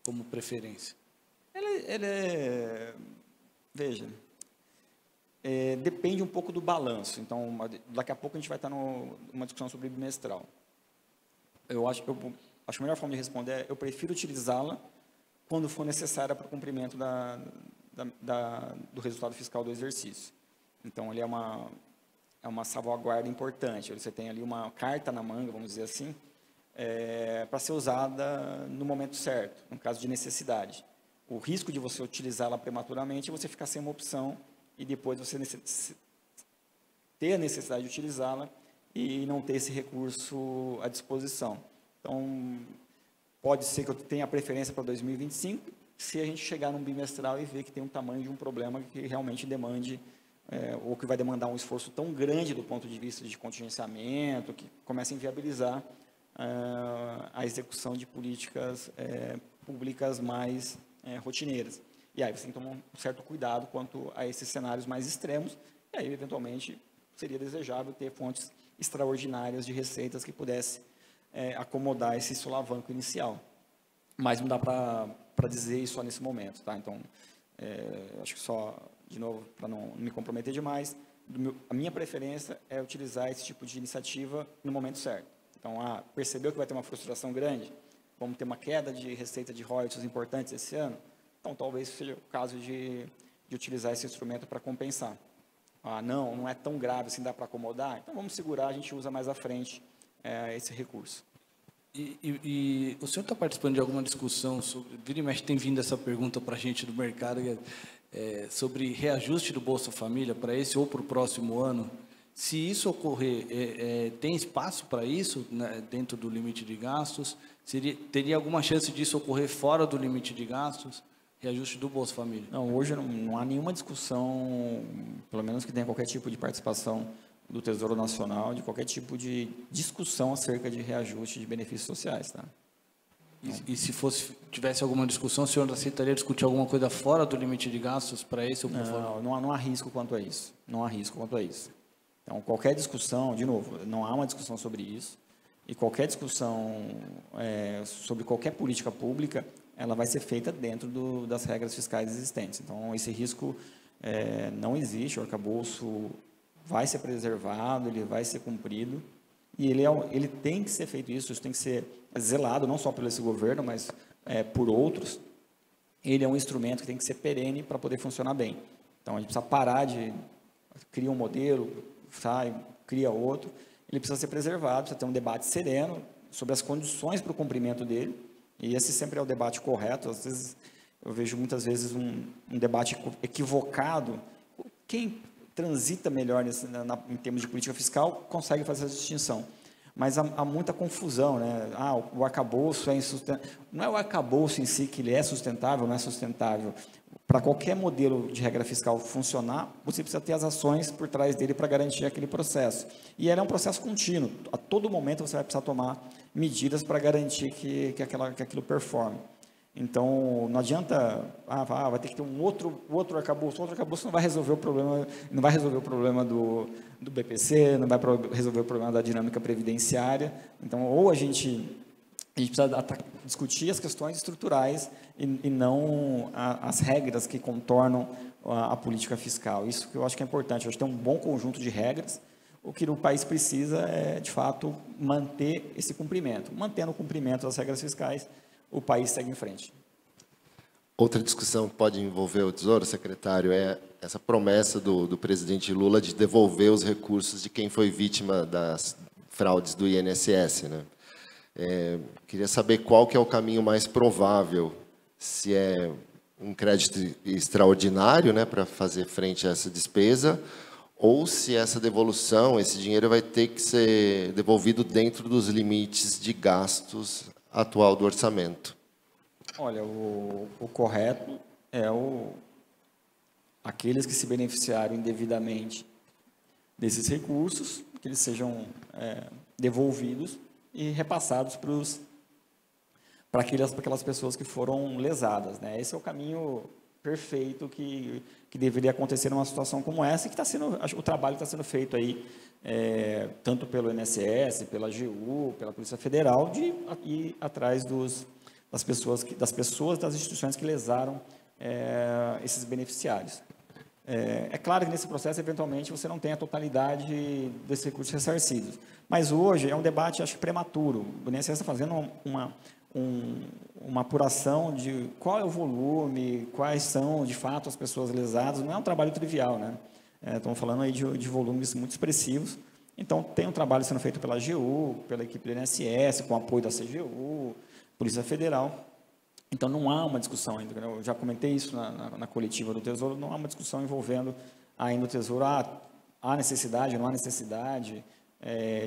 como preferência? Veja, depende um pouco do balanço. Então, daqui a pouco a gente vai estar numa discussão sobre bimestral. Eu acho que a melhor forma de responder é: eu prefiro utilizá-la quando for necessária para o cumprimento do resultado fiscal do exercício. Então, ele é uma salvaguarda importante. Você tem ali uma carta na manga, vamos dizer assim, para ser usada no momento certo, no caso de necessidade. O risco de você utilizá-la prematuramente é você ficar sem uma opção e depois você ter a necessidade de utilizá-la e não ter esse recurso à disposição. Então, pode ser que eu tenha a preferência para 2025, se a gente chegar num bimestral e ver que tem um tamanho de um problema que realmente demande, ou que vai demandar um esforço tão grande do ponto de vista de contingenciamento, que começa a inviabilizar a execução de políticas públicas mais rotineiras. E aí você tem que tomar um certo cuidado quanto a esses cenários mais extremos, e aí, eventualmente, seria desejável ter fontes extraordinárias de receitas que pudesse acomodar esse solavanco inicial. Mas não dá para dizer isso só nesse momento, tá? Então, acho que só, de novo, para não me comprometer demais, a minha preferência é utilizar esse tipo de iniciativa no momento certo. Então, percebeu que vai ter uma frustração grande? Vamos ter uma queda de receita de royalties importantes esse ano? Então, talvez seja o caso de utilizar esse instrumento para compensar. Não é tão grave assim, dá para acomodar? Então, vamos segurar, a gente usa mais à frente esse recurso. E o senhor está participando de alguma discussão sobre, vira e mexe tem vindo essa pergunta para a gente do mercado, sobre reajuste do Bolsa Família para esse ou para o próximo ano? Se isso ocorrer, tem espaço para isso, né, dentro do limite de gastos? Teria alguma chance disso ocorrer fora do limite de gastos? Reajuste do Bolsa Família? Não, hoje não há nenhuma discussão, pelo menos que tenha qualquer tipo de participação do Tesouro Nacional, de qualquer tipo de discussão acerca de reajuste de benefícios sociais. Tá? E se tivesse alguma discussão, o senhor aceitaria discutir alguma coisa fora do limite de gastos para esse ou para fora? Não há risco quanto a isso. Não há risco quanto a isso. Então, qualquer discussão, de novo, não há uma discussão sobre isso, e qualquer discussão sobre qualquer política pública, ela vai ser feita dentro das regras fiscais existentes. Então, esse risco não existe, o arcabouço vai ser preservado, ele vai ser cumprido, e ele tem que ser feito isso tem que ser zelado, não só pelo esse governo, mas por outros. Ele é um instrumento que tem que ser perene para poder funcionar bem. Então, a gente precisa parar de criar um modelo, sai, cria outro, ele precisa ser preservado, precisa ter um debate sereno sobre as condições para o cumprimento dele, e esse sempre é o debate correto. Às vezes, eu vejo muitas vezes um debate equivocado. Quem transita melhor em termos de política fiscal consegue fazer essa distinção. Mas há muita confusão, né? O arcabouço é insustentável. Não é o arcabouço em si que ele é sustentável, não é sustentável. Para qualquer modelo de regra fiscal funcionar, você precisa ter as ações por trás dele para garantir aquele processo. E ele é um processo contínuo. A todo momento você vai precisar tomar medidas para garantir que aquilo performe. Então, não adianta, vai ter que ter um outro arcabouço. Outro arcabouço não vai resolver o problema do BPC, não vai resolver o problema da dinâmica previdenciária. Então, ou a gente precisa discutir as questões estruturais e não as regras que contornam a política fiscal. Isso que eu acho que é importante. Eu acho que tem um bom conjunto de regras. O que o país precisa é, de fato, manter esse cumprimento. Mantendo o cumprimento das regras fiscais, o país segue em frente. Outra discussão que pode envolver o Tesouro, secretário, é essa promessa do presidente Lula de devolver os recursos de quem foi vítima das fraudes do INSS, né? Queria saber qual que é o caminho mais provável, se é um crédito extraordinário, né, para fazer frente a essa despesa, ou se essa devolução, esse dinheiro vai ter que ser devolvido dentro dos limites de gastos atual do orçamento. Olha, o correto é aqueles que se beneficiaram indevidamente desses recursos, que eles sejam devolvidos e repassados para aquelas pessoas que foram lesadas, né? Esse é o caminho perfeito que deveria acontecer numa situação como essa, e que o trabalho está sendo feito aí, tanto pelo INSS, pela AGU, pela Polícia Federal, de ir atrás das pessoas, das instituições que lesaram esses beneficiários. É claro que nesse processo, eventualmente, você não tem a totalidade desses recursos ressarcidos, mas hoje é um debate, acho que, prematuro. O INSS está fazendo uma apuração de qual é o volume, quais são, de fato, as pessoas lesadas. Não é um trabalho trivial, né? Estamos falando aí de volumes muito expressivos. Então, tem um trabalho sendo feito pela AGU, pela equipe do INSS, com apoio da CGU, Polícia Federal. Então, não há uma discussão ainda. Eu já comentei isso na coletiva do Tesouro, não há uma discussão envolvendo ainda o Tesouro. Há necessidade, não há necessidade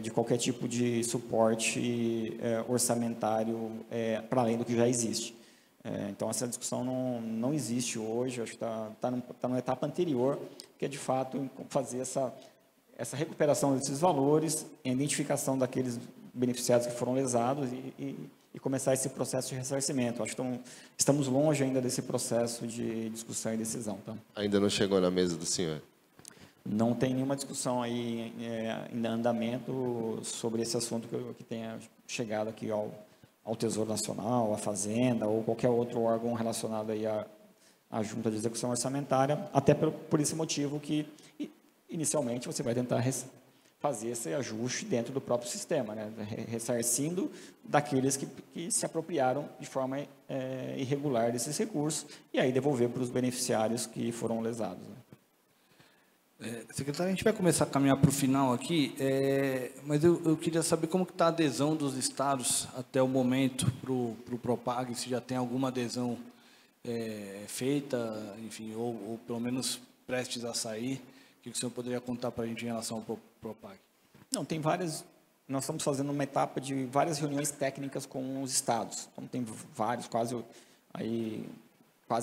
de qualquer tipo de suporte orçamentário para além do que já existe. Então, essa discussão não existe hoje, acho que está numa etapa anterior, que é, de fato, fazer essa recuperação desses valores, a identificação daqueles beneficiados que foram lesados e começar esse processo de ressarcimento. Acho que estamos longe ainda desse processo de discussão e decisão. Tá? Ainda não chegou na mesa do senhor? Não tem nenhuma discussão aí em andamento sobre esse assunto que tenha chegado aqui ao Tesouro Nacional, à Fazenda ou qualquer outro órgão relacionado aí à Junta de Execução Orçamentária, até por esse motivo que, inicialmente, você vai tentar fazer esse ajuste dentro do próprio sistema, né? Ressarcindo daqueles que se apropriaram de forma irregular desses recursos e aí devolver para os beneficiários que foram lesados. Né? Secretário, a gente vai começar a caminhar para o final aqui, mas eu queria saber como está a adesão dos estados até o momento para o Propag, se já tem alguma adesão feita, enfim, ou pelo menos prestes a sair. O que o senhor poderia contar para a gente em relação ao Propag? Não, tem várias. Nós estamos fazendo uma etapa de várias reuniões técnicas com os estados. Então, tem vários, quase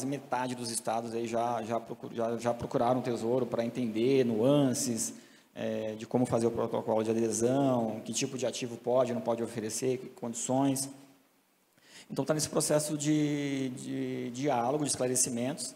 metade dos estados aí já procuraram o Tesouro para entender nuances de como fazer o protocolo de adesão, que tipo de ativo pode ou não pode oferecer, que condições. Então, está nesse processo de diálogo, de esclarecimentos.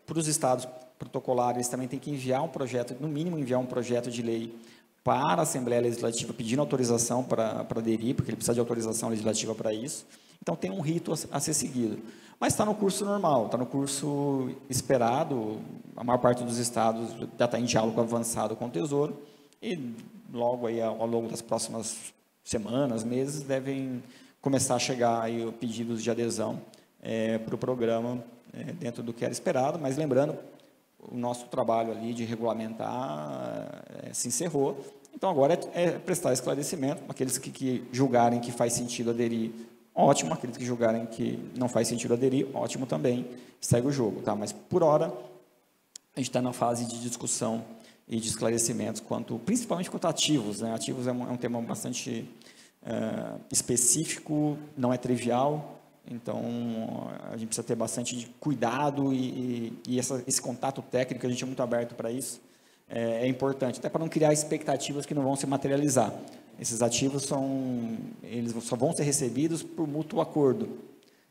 Para os estados protocolares, eles também têm que enviar um projeto, no mínimo enviar um projeto de lei para a Assembleia Legislativa pedindo autorização para aderir, porque ele precisa de autorização legislativa para isso. Então, tem um rito a ser seguido. Mas está no curso normal, está no curso esperado, a maior parte dos estados já está em diálogo avançado com o Tesouro, e logo aí, ao longo das próximas semanas, meses, devem começar a chegar aí pedidos de adesão para o programa dentro do que era esperado, mas lembrando, o nosso trabalho ali de regulamentar se encerrou, então agora é prestar esclarecimento, aqueles que julgarem que faz sentido aderir, ótimo, aqueles que julgarem que não faz sentido aderir, ótimo também, segue o jogo, tá? Mas por hora, a gente está na fase de discussão e de esclarecimentos, principalmente quanto a ativos, né? Ativos é um tema bastante específico, não é trivial, então a gente precisa ter bastante cuidado e esse contato técnico, a gente é muito aberto para isso, é importante, até para não criar expectativas que não vão se materializar. Esses ativos eles só vão ser recebidos por mútuo acordo.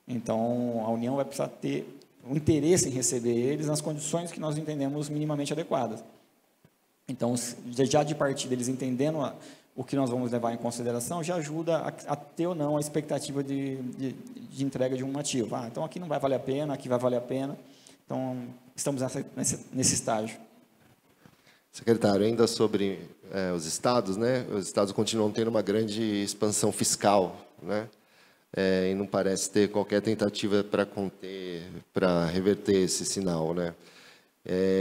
Então, a União vai precisar ter um interesse em receber eles nas condições que nós entendemos minimamente adequadas. Então, já de partida, eles entendendo o que nós vamos levar em consideração, já ajuda a ter ou não a expectativa de entrega de um ativo. Então, aqui não vai valer a pena, aqui vai valer a pena. Então, estamos nesse estágio. Secretário, ainda sobre os estados, né? Os estados continuam tendo uma grande expansão fiscal, né? E não parece ter qualquer tentativa para conter, para reverter esse sinal, né?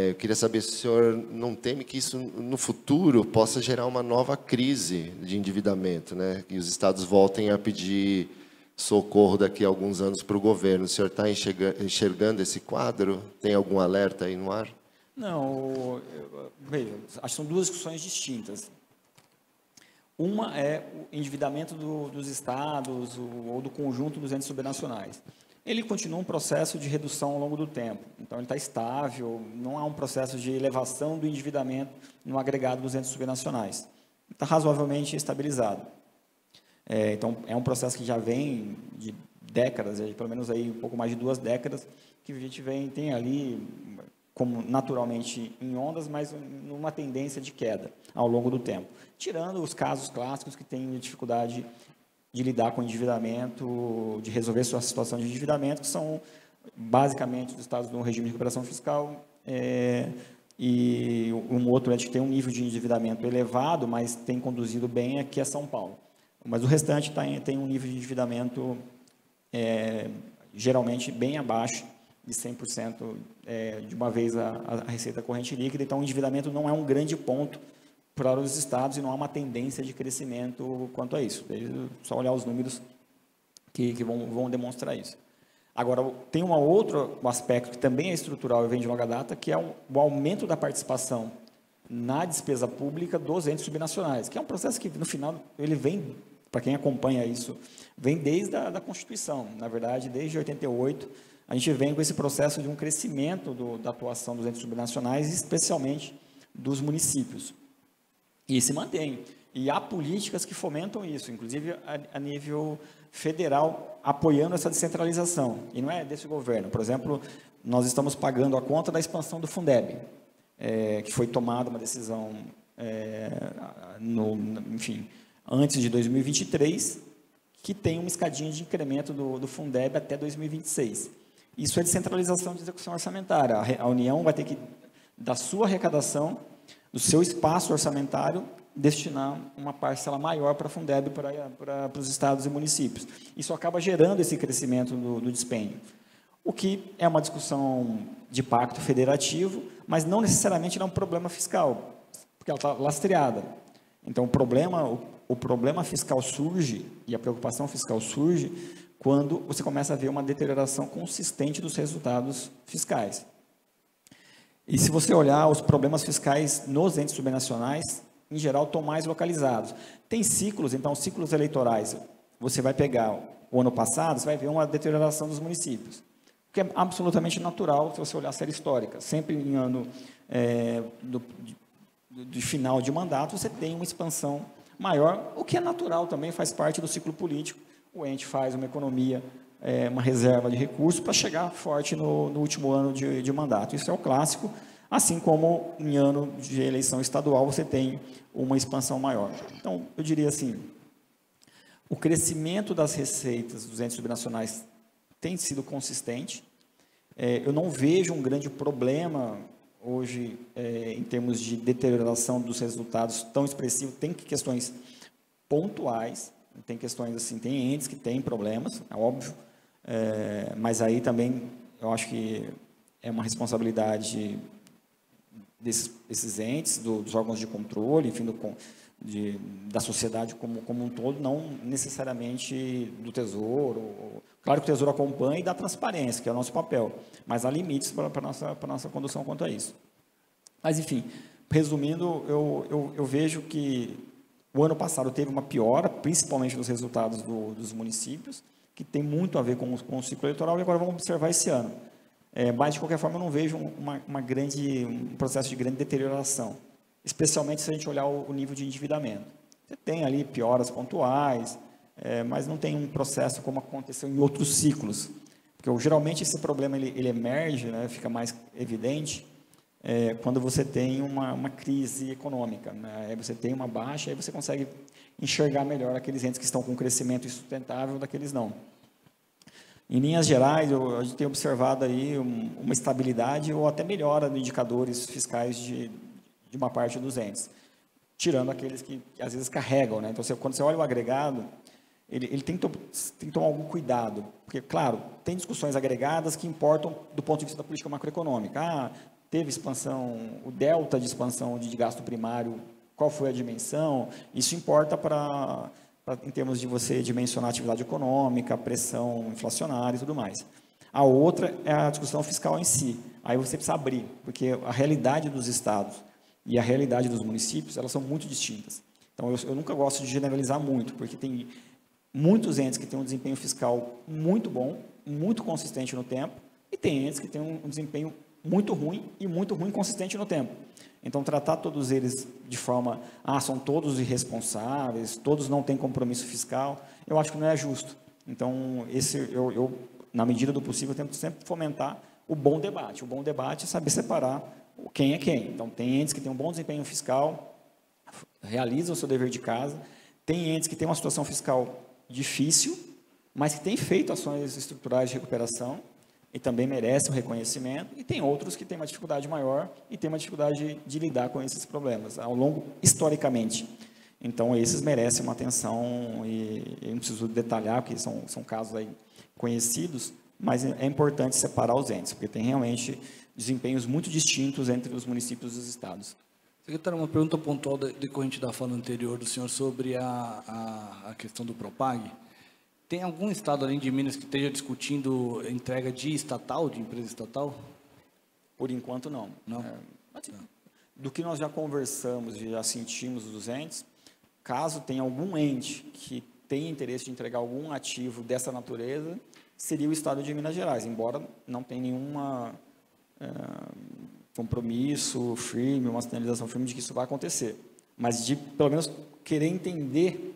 Eu queria saber se o senhor não teme que isso, no futuro, possa gerar uma nova crise de endividamento, né? Que os estados voltem a pedir socorro daqui a alguns anos para o governo. O senhor está enxergando esse quadro? Tem algum alerta aí no ar? Não, veja, acho que são duas discussões distintas. Uma é o endividamento dos estados ou do conjunto dos entes subnacionais. Ele continua um processo de redução ao longo do tempo. Então, ele está estável, não há um processo de elevação do endividamento no agregado dos entes subnacionais. Está razoavelmente estabilizado. Então, é um processo que já vem de décadas, pelo menos aí um pouco mais de 2 décadas, que a gente tem ali como naturalmente em ondas, mas numa tendência de queda ao longo do tempo. Tirando os casos clássicos que têm dificuldade de lidar com o endividamento, de resolver sua situação de endividamento, que são basicamente os estados do regime de recuperação fiscal e um outro ente que tem um nível de endividamento elevado, mas tem conduzido bem, que é São Paulo. Mas o restante tem um nível de endividamento geralmente bem abaixo de 100% de uma vez a receita corrente líquida. Então, o endividamento não é um grande ponto para os estados e não há uma tendência de crescimento quanto a isso. Só olhar os números que vão demonstrar isso. Agora, tem um outro aspecto que também é estrutural e vem de longa data, que é o aumento da participação na despesa pública dos entes subnacionais, que é um processo que, no final, ele vem, para quem acompanha isso, vem desde a Constituição. Na verdade, desde 88, a gente vem com esse processo de um crescimento da atuação dos entes subnacionais, especialmente dos municípios. E se mantém. E há políticas que fomentam isso, inclusive a nível federal, apoiando essa descentralização. E não é desse governo. Por exemplo, nós estamos pagando a conta da expansão do Fundeb, que foi tomada uma decisão, enfim, antes de 2023, que tem uma escadinha de incremento do Fundeb até 2026. Isso é descentralização de execução orçamentária. A União vai ter que, da sua arrecadação, do seu espaço orçamentário, destinar uma parcela maior para a Fundeb, para os estados e municípios. Isso acaba gerando esse crescimento do dispêndio, o que é uma discussão de pacto federativo, mas não necessariamente é um problema fiscal, porque ela está lastreada. Então, o problema fiscal surge, e a preocupação fiscal surge, quando você começa a ver uma deterioração consistente dos resultados fiscais. E se você olhar os problemas fiscais nos entes subnacionais, em geral, estão mais localizados. Tem ciclos, então, ciclos eleitorais. Você vai pegar o ano passado, você vai ver uma deterioração dos municípios, que é absolutamente natural se você olhar a série histórica. Sempre em ano de final de mandato, você tem uma expansão maior, o que é natural também, faz parte do ciclo político. O ente faz uma economia, uma reserva de recursos para chegar forte no último ano de mandato. Isso é o clássico. Assim como em ano de eleição estadual você tem uma expansão maior. Então, eu diria assim, o crescimento das receitas dos entes subnacionais tem sido consistente. Eu não vejo um grande problema hoje em termos de deterioração dos resultados tão expressivo. Tem questões pontuais, tem questões assim, tem entes que têm problemas, é óbvio, mas aí também eu acho que é uma responsabilidade desses entes, dos órgãos de controle, enfim, da sociedade como um todo, não necessariamente do Tesouro. Claro que o Tesouro acompanha e dá transparência, que é o nosso papel, mas há limites para a nossa condução quanto a isso. Mas, enfim, resumindo, eu vejo que o ano passado teve uma piora, principalmente nos resultados dos municípios, que tem muito a ver com o ciclo eleitoral, e agora vamos observar esse ano. Mas, de qualquer forma, eu não vejo um processo de grande deterioração, especialmente se a gente olhar o nível de endividamento. Você tem ali pioras pontuais, mas não tem um processo como aconteceu em outros ciclos, porque geralmente esse problema ele emerge, né, fica mais evidente, quando você tem uma crise econômica, né? Aí você tem uma baixa, aí você consegue enxergar melhor aqueles entes que estão com crescimento insustentável daqueles não. Em linhas gerais, a gente tem observado aí uma estabilidade ou até melhora de indicadores fiscais de uma parte dos entes, tirando aqueles que às vezes carregam, né? Então, quando você olha o agregado, ele tem que tomar algum cuidado, porque, claro, tem discussões agregadas que importam do ponto de vista da política macroeconômica. Teve expansão, o delta de expansão de gasto primário, qual foi a dimensão? Isso importa em termos de você dimensionar a atividade econômica, pressão inflacionária e tudo mais. A outra é a discussão fiscal em si. Aí você precisa abrir, porque a realidade dos estados e a realidade dos municípios, elas são muito distintas. Então, eu nunca gosto de generalizar muito, porque tem muitos entes que têm um desempenho fiscal muito bom, muito consistente no tempo, e tem entes que têm um desempenho muito ruim e muito ruim consistente no tempo. Então, tratar todos eles de forma, são todos irresponsáveis, todos não têm compromisso fiscal, eu acho que não é justo. Então, eu na medida do possível, tento sempre fomentar o bom debate. O bom debate é saber separar quem é quem. Então, tem entes que têm um bom desempenho fiscal, realizam o seu dever de casa, tem entes que têm uma situação fiscal difícil, mas que têm feito ações estruturais de recuperação, e também merece um reconhecimento, e tem outros que têm uma dificuldade maior e têm uma dificuldade de lidar com esses problemas, historicamente. Então, esses merecem uma atenção, e eu não preciso detalhar, porque são casos aí conhecidos, mas é importante separar os entes, porque tem realmente desempenhos muito distintos entre os municípios e os estados. Secretário, uma pergunta pontual decorrente da fala anterior do senhor sobre a questão do Propag. Tem algum estado, além de Minas, que esteja discutindo entrega de estatal, de empresa estatal? Por enquanto, não. Não? Do que nós já conversamos e já sentimos dos entes, caso tenha algum ente que tenha interesse de entregar algum ativo dessa natureza, seria o estado de Minas Gerais, embora não tenha nenhuma compromisso firme, uma sinalização firme de que isso vai acontecer. Mas de, pelo menos, querer entender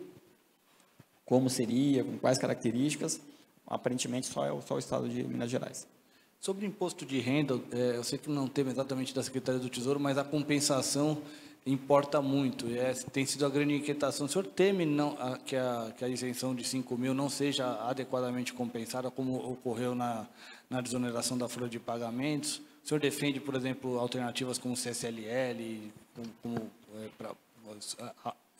como seria, com quais características, aparentemente só o estado de Minas Gerais. Sobre imposto de renda, eu sei que não teve exatamente da Secretaria do Tesouro, mas a compensação importa muito. Tem sido a grande inquietação. O senhor teme que a isenção de 5 mil não seja adequadamente compensada, como ocorreu na desoneração da folha de pagamentos? O senhor defende, por exemplo, alternativas como CSLL, para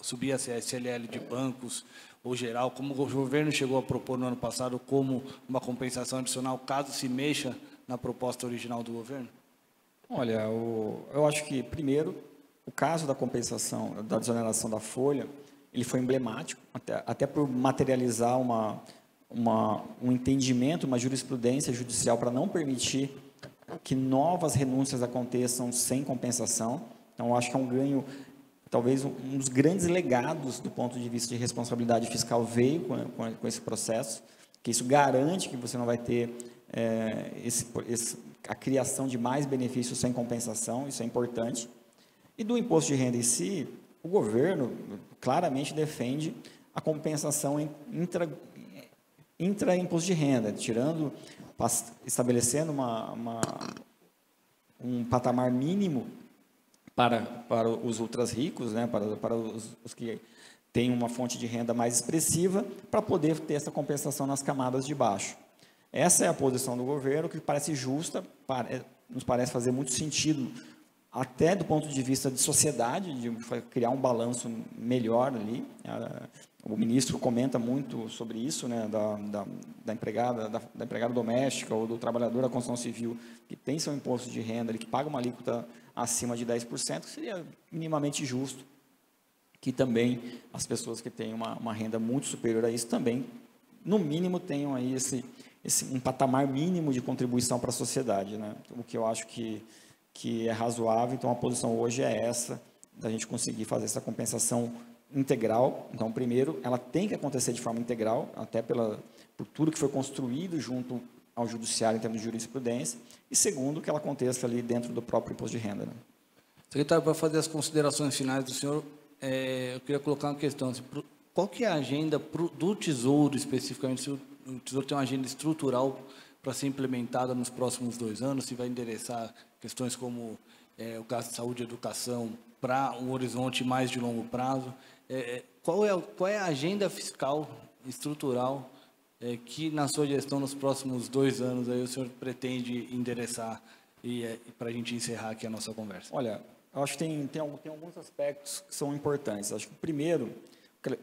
subir a CSLL de bancos ou geral, como o governo chegou a propor no ano passado, como uma compensação adicional, caso se mexa na proposta original do governo? Olha, eu acho que, primeiro, o caso da compensação, da desoneração da folha, ele foi emblemático, até por materializar um entendimento, uma jurisprudência judicial para não permitir que novas renúncias aconteçam sem compensação. Então, eu acho que é um ganho, talvez um dos grandes legados do ponto de vista de responsabilidade fiscal veio com esse processo, que isso garante que você não vai ter a criação de mais benefícios sem compensação, isso é importante. E do imposto de renda em si, o governo claramente defende a compensação intra-imposto de renda, estabelecendo um patamar mínimo para os ultras ricos, né, para os que têm uma fonte de renda mais expressiva, para poder ter essa compensação nas camadas de baixo. Essa é a posição do governo, que parece justa, nos parece fazer muito sentido, até do ponto de vista de sociedade, de criar um balanço melhor ali. O ministro comenta muito sobre isso, né, da empregada doméstica ou do trabalhador da construção civil, que tem seu imposto de renda, que paga uma alíquota acima de 10%, que seria minimamente justo que também as pessoas que têm uma renda muito superior a isso também, no mínimo, tenham aí um patamar mínimo de contribuição para a sociedade, né? O que eu acho que é razoável. Então, a posição hoje é essa, da gente conseguir fazer essa compensação integral. Então, primeiro, ela tem que acontecer de forma integral, até por tudo que foi construído junto ao judiciário em termos de jurisprudência, e segundo, que ela aconteça ali dentro do próprio imposto de renda, né? Secretário, para fazer as considerações finais do senhor, eu queria colocar uma questão. Assim, qual que é a agenda do Tesouro, especificamente, se o Tesouro tem uma agenda estrutural para ser implementada nos próximos 2 anos, se vai endereçar questões como o gasto de saúde e educação para um horizonte mais de longo prazo? Qual é a agenda fiscal estrutural que, na sua gestão, nos próximos 2 anos, aí, o senhor pretende endereçar para a gente encerrar aqui a nossa conversa? Olha, eu acho que tem alguns aspectos que são importantes. Acho que, primeiro,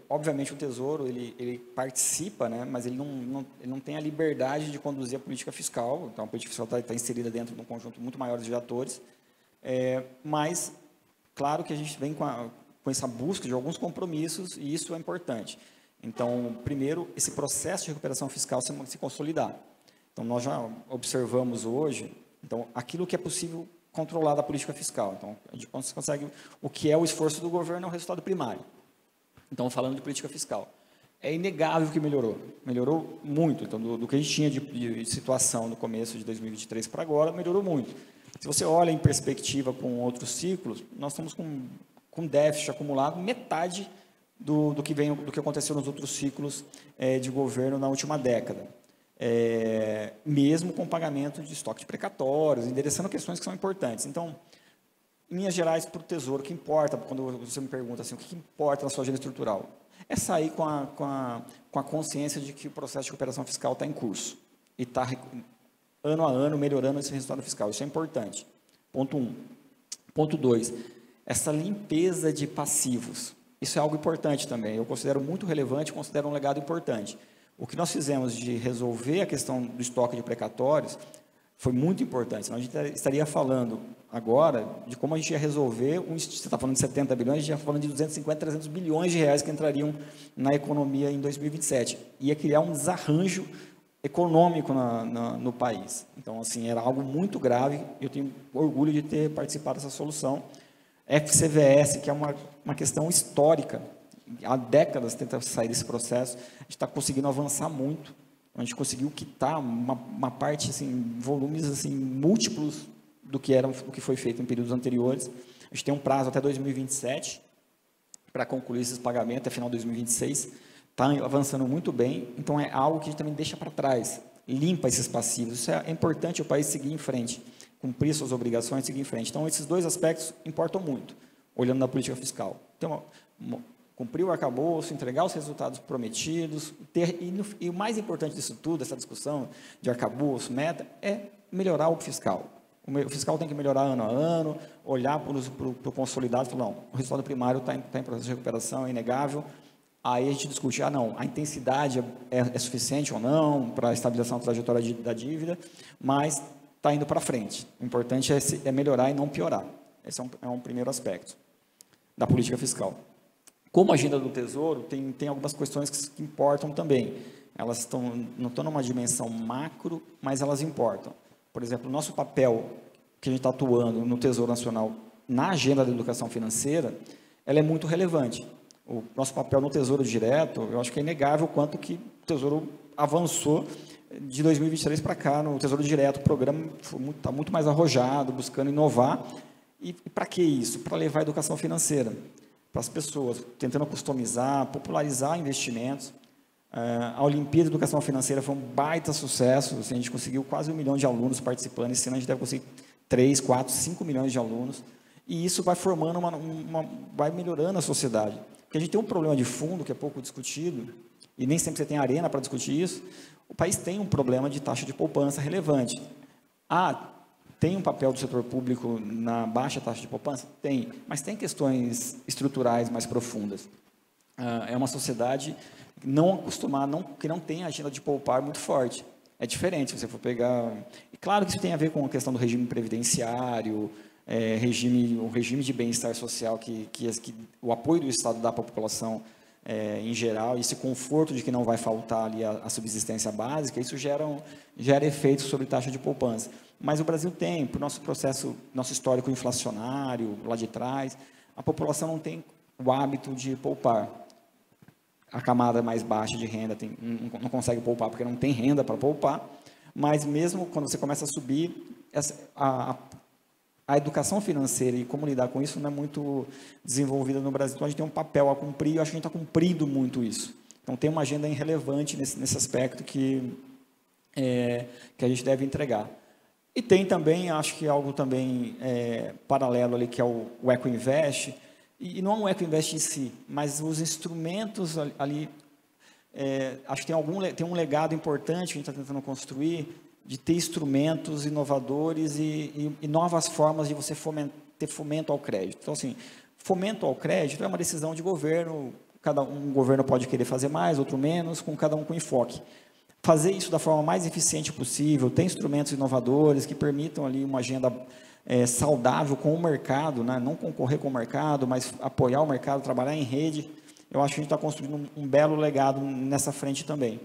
obviamente, o Tesouro ele participa, né, mas ele não tem a liberdade de conduzir a política fiscal. Então, a política fiscal está inserida dentro de um conjunto muito maior de atores. Mas, claro que a gente vem com essa busca de alguns compromissos, e isso é importante. Então, primeiro, esse processo de recuperação fiscal se consolidar. Então, nós já observamos hoje, aquilo que é possível controlar da política fiscal. Então, a gente consegue, o que é o esforço do governo é o resultado primário. Então, falando de política fiscal, é inegável que melhorou muito. Então, do que a gente tinha de situação no começo de 2023 para agora, melhorou muito. Se você olha em perspectiva com outros ciclos, nós estamos com déficit acumulado metade do que aconteceu nos outros ciclos de governo na última década. Mesmo com pagamento de estoque de precatórios, endereçando questões que são importantes. Então, em Minas Gerais, para o Tesouro, o que importa, quando você me pergunta assim, o que importa na sua agenda estrutural? É sair com a consciência de que o processo de recuperação fiscal está em curso e está, ano a ano, melhorando esse resultado fiscal. Isso é importante. Ponto 1. Ponto 2, essa limpeza de passivos. Isso é algo importante também. Eu considero muito relevante, considero um legado importante. O que nós fizemos de resolver a questão do estoque de precatórios foi muito importante, senão a gente estaria falando agora de como a gente ia resolver, você está falando de 70 bilhões, a gente ia falando de 250, 300 bilhões de reais que entrariam na economia em 2027. Ia criar um desarranjo econômico no país. Então, assim, era algo muito grave, eu tenho orgulho de ter participado dessa solução. FCVS, que é uma questão histórica, há décadas tenta sair desse processo, a gente está conseguindo avançar muito, a gente conseguiu quitar uma parte, assim, volumes assim, múltiplos do que foi feito em períodos anteriores. A gente tem um prazo até 2027 para concluir esses pagamentos, até final de 2026, está avançando muito bem, então é algo que a gente também deixa para trás, limpa esses passivos, isso é importante o país seguir em frente, cumprir suas obrigações e seguir em frente. Então, esses dois aspectos importam muito, olhando na política fiscal. Então, cumprir o arcabouço, entregar os resultados prometidos, e o mais importante disso tudo, essa discussão de arcabouço, meta, é melhorar o fiscal. O fiscal tem que melhorar ano a ano, olhar para o consolidado e falar, não, o resultado primário está em processo de recuperação, é inegável. Aí a gente discute, não, a intensidade é suficiente ou não para a estabilização da trajetória da dívida, mas está indo para frente. O importante é melhorar e não piorar. Esse é um primeiro aspecto da política fiscal. Como agenda do Tesouro, tem algumas questões que importam também. Elas não estão numa dimensão macro, mas elas importam. Por exemplo, o nosso papel que a gente está atuando no Tesouro Nacional na agenda da educação financeira, ela é muito relevante. O nosso papel no Tesouro Direto, eu acho que é inegável o quanto que o Tesouro avançou de 2023 para cá no Tesouro Direto. O programa está muito mais arrojado, buscando inovar. E para que isso? Para levar a educação financeira para as pessoas, tentando customizar, popularizar investimentos. A Olimpíada de Educação Financeira foi um baita sucesso, assim, a gente conseguiu quase 1 milhão de alunos participando, esse ano a gente deve conseguir 3, 4, 5 milhões de alunos, e isso vai formando, vai melhorando a sociedade. Porque a gente tem um problema de fundo que é pouco discutido, e nem sempre você tem arena para discutir isso, o país tem um problema de taxa de poupança relevante. Tem um papel do setor público na baixa taxa de poupança? Tem, mas tem questões estruturais mais profundas. É uma sociedade não acostumada, que não tem agenda de poupar muito forte. É diferente, se você for pegar... E claro que isso tem a ver com a questão do regime previdenciário, o regime de bem-estar social, que o apoio do Estado dá para a população em geral, esse conforto de que não vai faltar ali a subsistência básica, isso gera efeitos sobre taxa de poupança. Mas o Brasil tem, por nosso processo, nosso histórico inflacionário, lá de trás, a população não tem o hábito de poupar. A camada mais baixa de renda não consegue poupar porque não tem renda para poupar, mas mesmo quando você começa a subir, a educação financeira e como lidar com isso não é muito desenvolvida no Brasil. Então, a gente tem um papel a cumprir, eu acho que a gente está cumprindo muito isso. Então, tem uma agenda irrelevante nesse aspecto que a gente deve entregar. E tem também, acho que algo também paralelo ali, que é o EcoInvest, e não o EcoInvest em si, mas os instrumentos ali, acho que tem um legado importante que a gente está tentando construir, de ter instrumentos inovadores e novas formas de você ter fomento ao crédito. Então, assim, fomento ao crédito é uma decisão de governo, um governo pode querer fazer mais, outro menos, cada um com enfoque. Fazer isso da forma mais eficiente possível, ter instrumentos inovadores que permitam ali uma agenda saudável com o mercado, né? Não concorrer com o mercado, mas apoiar o mercado, trabalhar em rede. Eu acho que a gente está construindo um belo legado nessa frente também.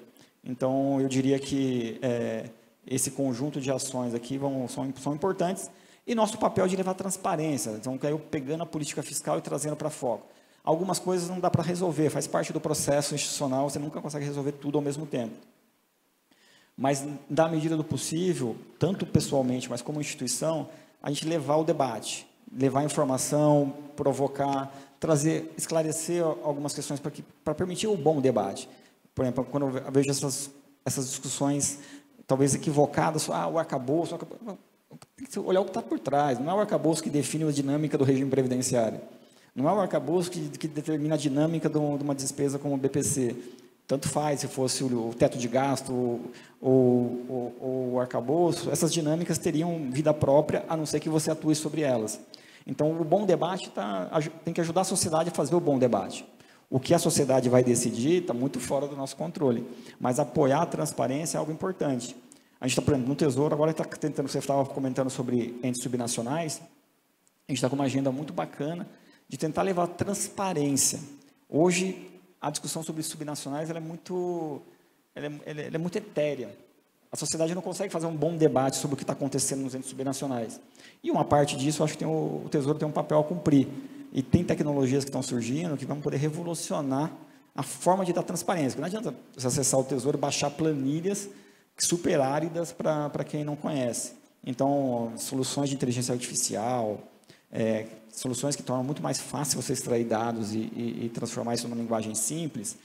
Então, eu diria que esse conjunto de ações aqui são importantes, e nosso papel de levar transparência, então, eu pegando a política fiscal e trazendo para foco. Algumas coisas não dá para resolver, faz parte do processo institucional, você nunca consegue resolver tudo ao mesmo tempo. Mas, na medida do possível, tanto pessoalmente, mas como instituição, a gente levar o debate, levar a informação, provocar, esclarecer algumas questões para permitir o bom debate. Por exemplo, quando eu vejo essas discussões talvez equivocadas, o arcabouço, tem que olhar o que está por trás, não é o arcabouço que define a dinâmica do regime previdenciário, não é o arcabouço que determina a dinâmica de uma despesa como o BPC, tanto faz se fosse o teto de gasto ou o arcabouço, essas dinâmicas teriam vida própria, a não ser que você atue sobre elas. Então, o bom debate tem que ajudar a sociedade a fazer o bom debate. O que a sociedade vai decidir está muito fora do nosso controle, mas apoiar a transparência é algo importante. A gente está, por exemplo, no Tesouro, agora está tentando, você estava comentando sobre entes subnacionais, a gente está com uma agenda muito bacana de tentar levar transparência. Hoje, a discussão sobre subnacionais ela é muito etérea. A sociedade não consegue fazer um bom debate sobre o que está acontecendo nos entes subnacionais. E uma parte disso, eu acho que o Tesouro tem um papel a cumprir. E tem tecnologias que estão surgindo que vão poder revolucionar a forma de dar transparência. Não adianta você acessar o Tesouro e baixar planilhas super áridas para quem não conhece. Então, soluções de inteligência artificial, soluções que tornam muito mais fácil você extrair dados e transformar isso numa linguagem simples,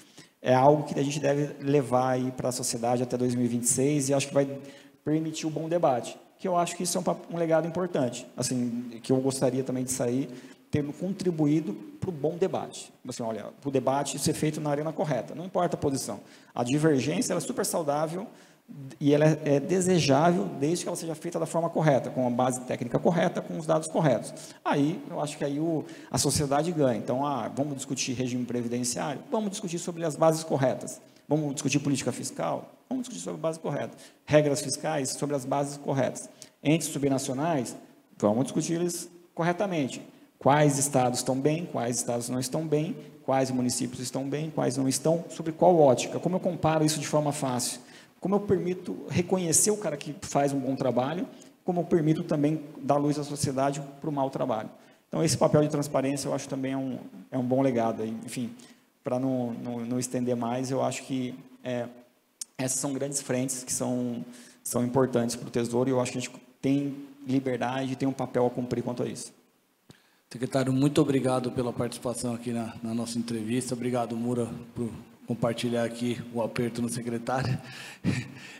é algo que a gente deve levar aí para a sociedade até 2026 e acho que vai permitir o bom debate, que eu acho que isso é um legado importante, assim, que eu gostaria também de sair tendo contribuído para o bom debate. Assim, olha, o debate ser feito na arena correta, não importa a posição. A divergência ela é super saudável e ela é desejável desde que ela seja feita da forma correta, com a base técnica correta, com os dados corretos. Aí, eu acho que aí a sociedade ganha. Então, vamos discutir regime previdenciário? Vamos discutir sobre as bases corretas. Vamos discutir política fiscal? Vamos discutir sobre a base correta. Regras fiscais sobre as bases corretas. Entes subnacionais? Vamos discutir-eles corretamente. Quais estados estão bem, quais estados não estão bem, quais municípios estão bem, quais não estão, sobre qual ótica. Como eu comparo isso de forma fácil? Como eu permito reconhecer o cara que faz um bom trabalho, como eu permito também dar luz à sociedade para o mau trabalho. Então, esse papel de transparência, eu acho também é um bom legado. Enfim, para não estender mais, eu acho que essas são grandes frentes que são importantes para o Tesouro e eu acho que a gente tem liberdade e tem um papel a cumprir quanto a isso. Secretário, muito obrigado pela participação aqui na nossa entrevista. Obrigado, Moura, por compartilhar aqui o aperto no secretário.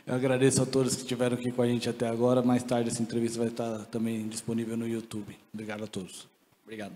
Eu agradeço a todos que estiveram aqui com a gente até agora. Mais tarde essa entrevista vai estar também disponível no YouTube. Obrigado a todos. Obrigado.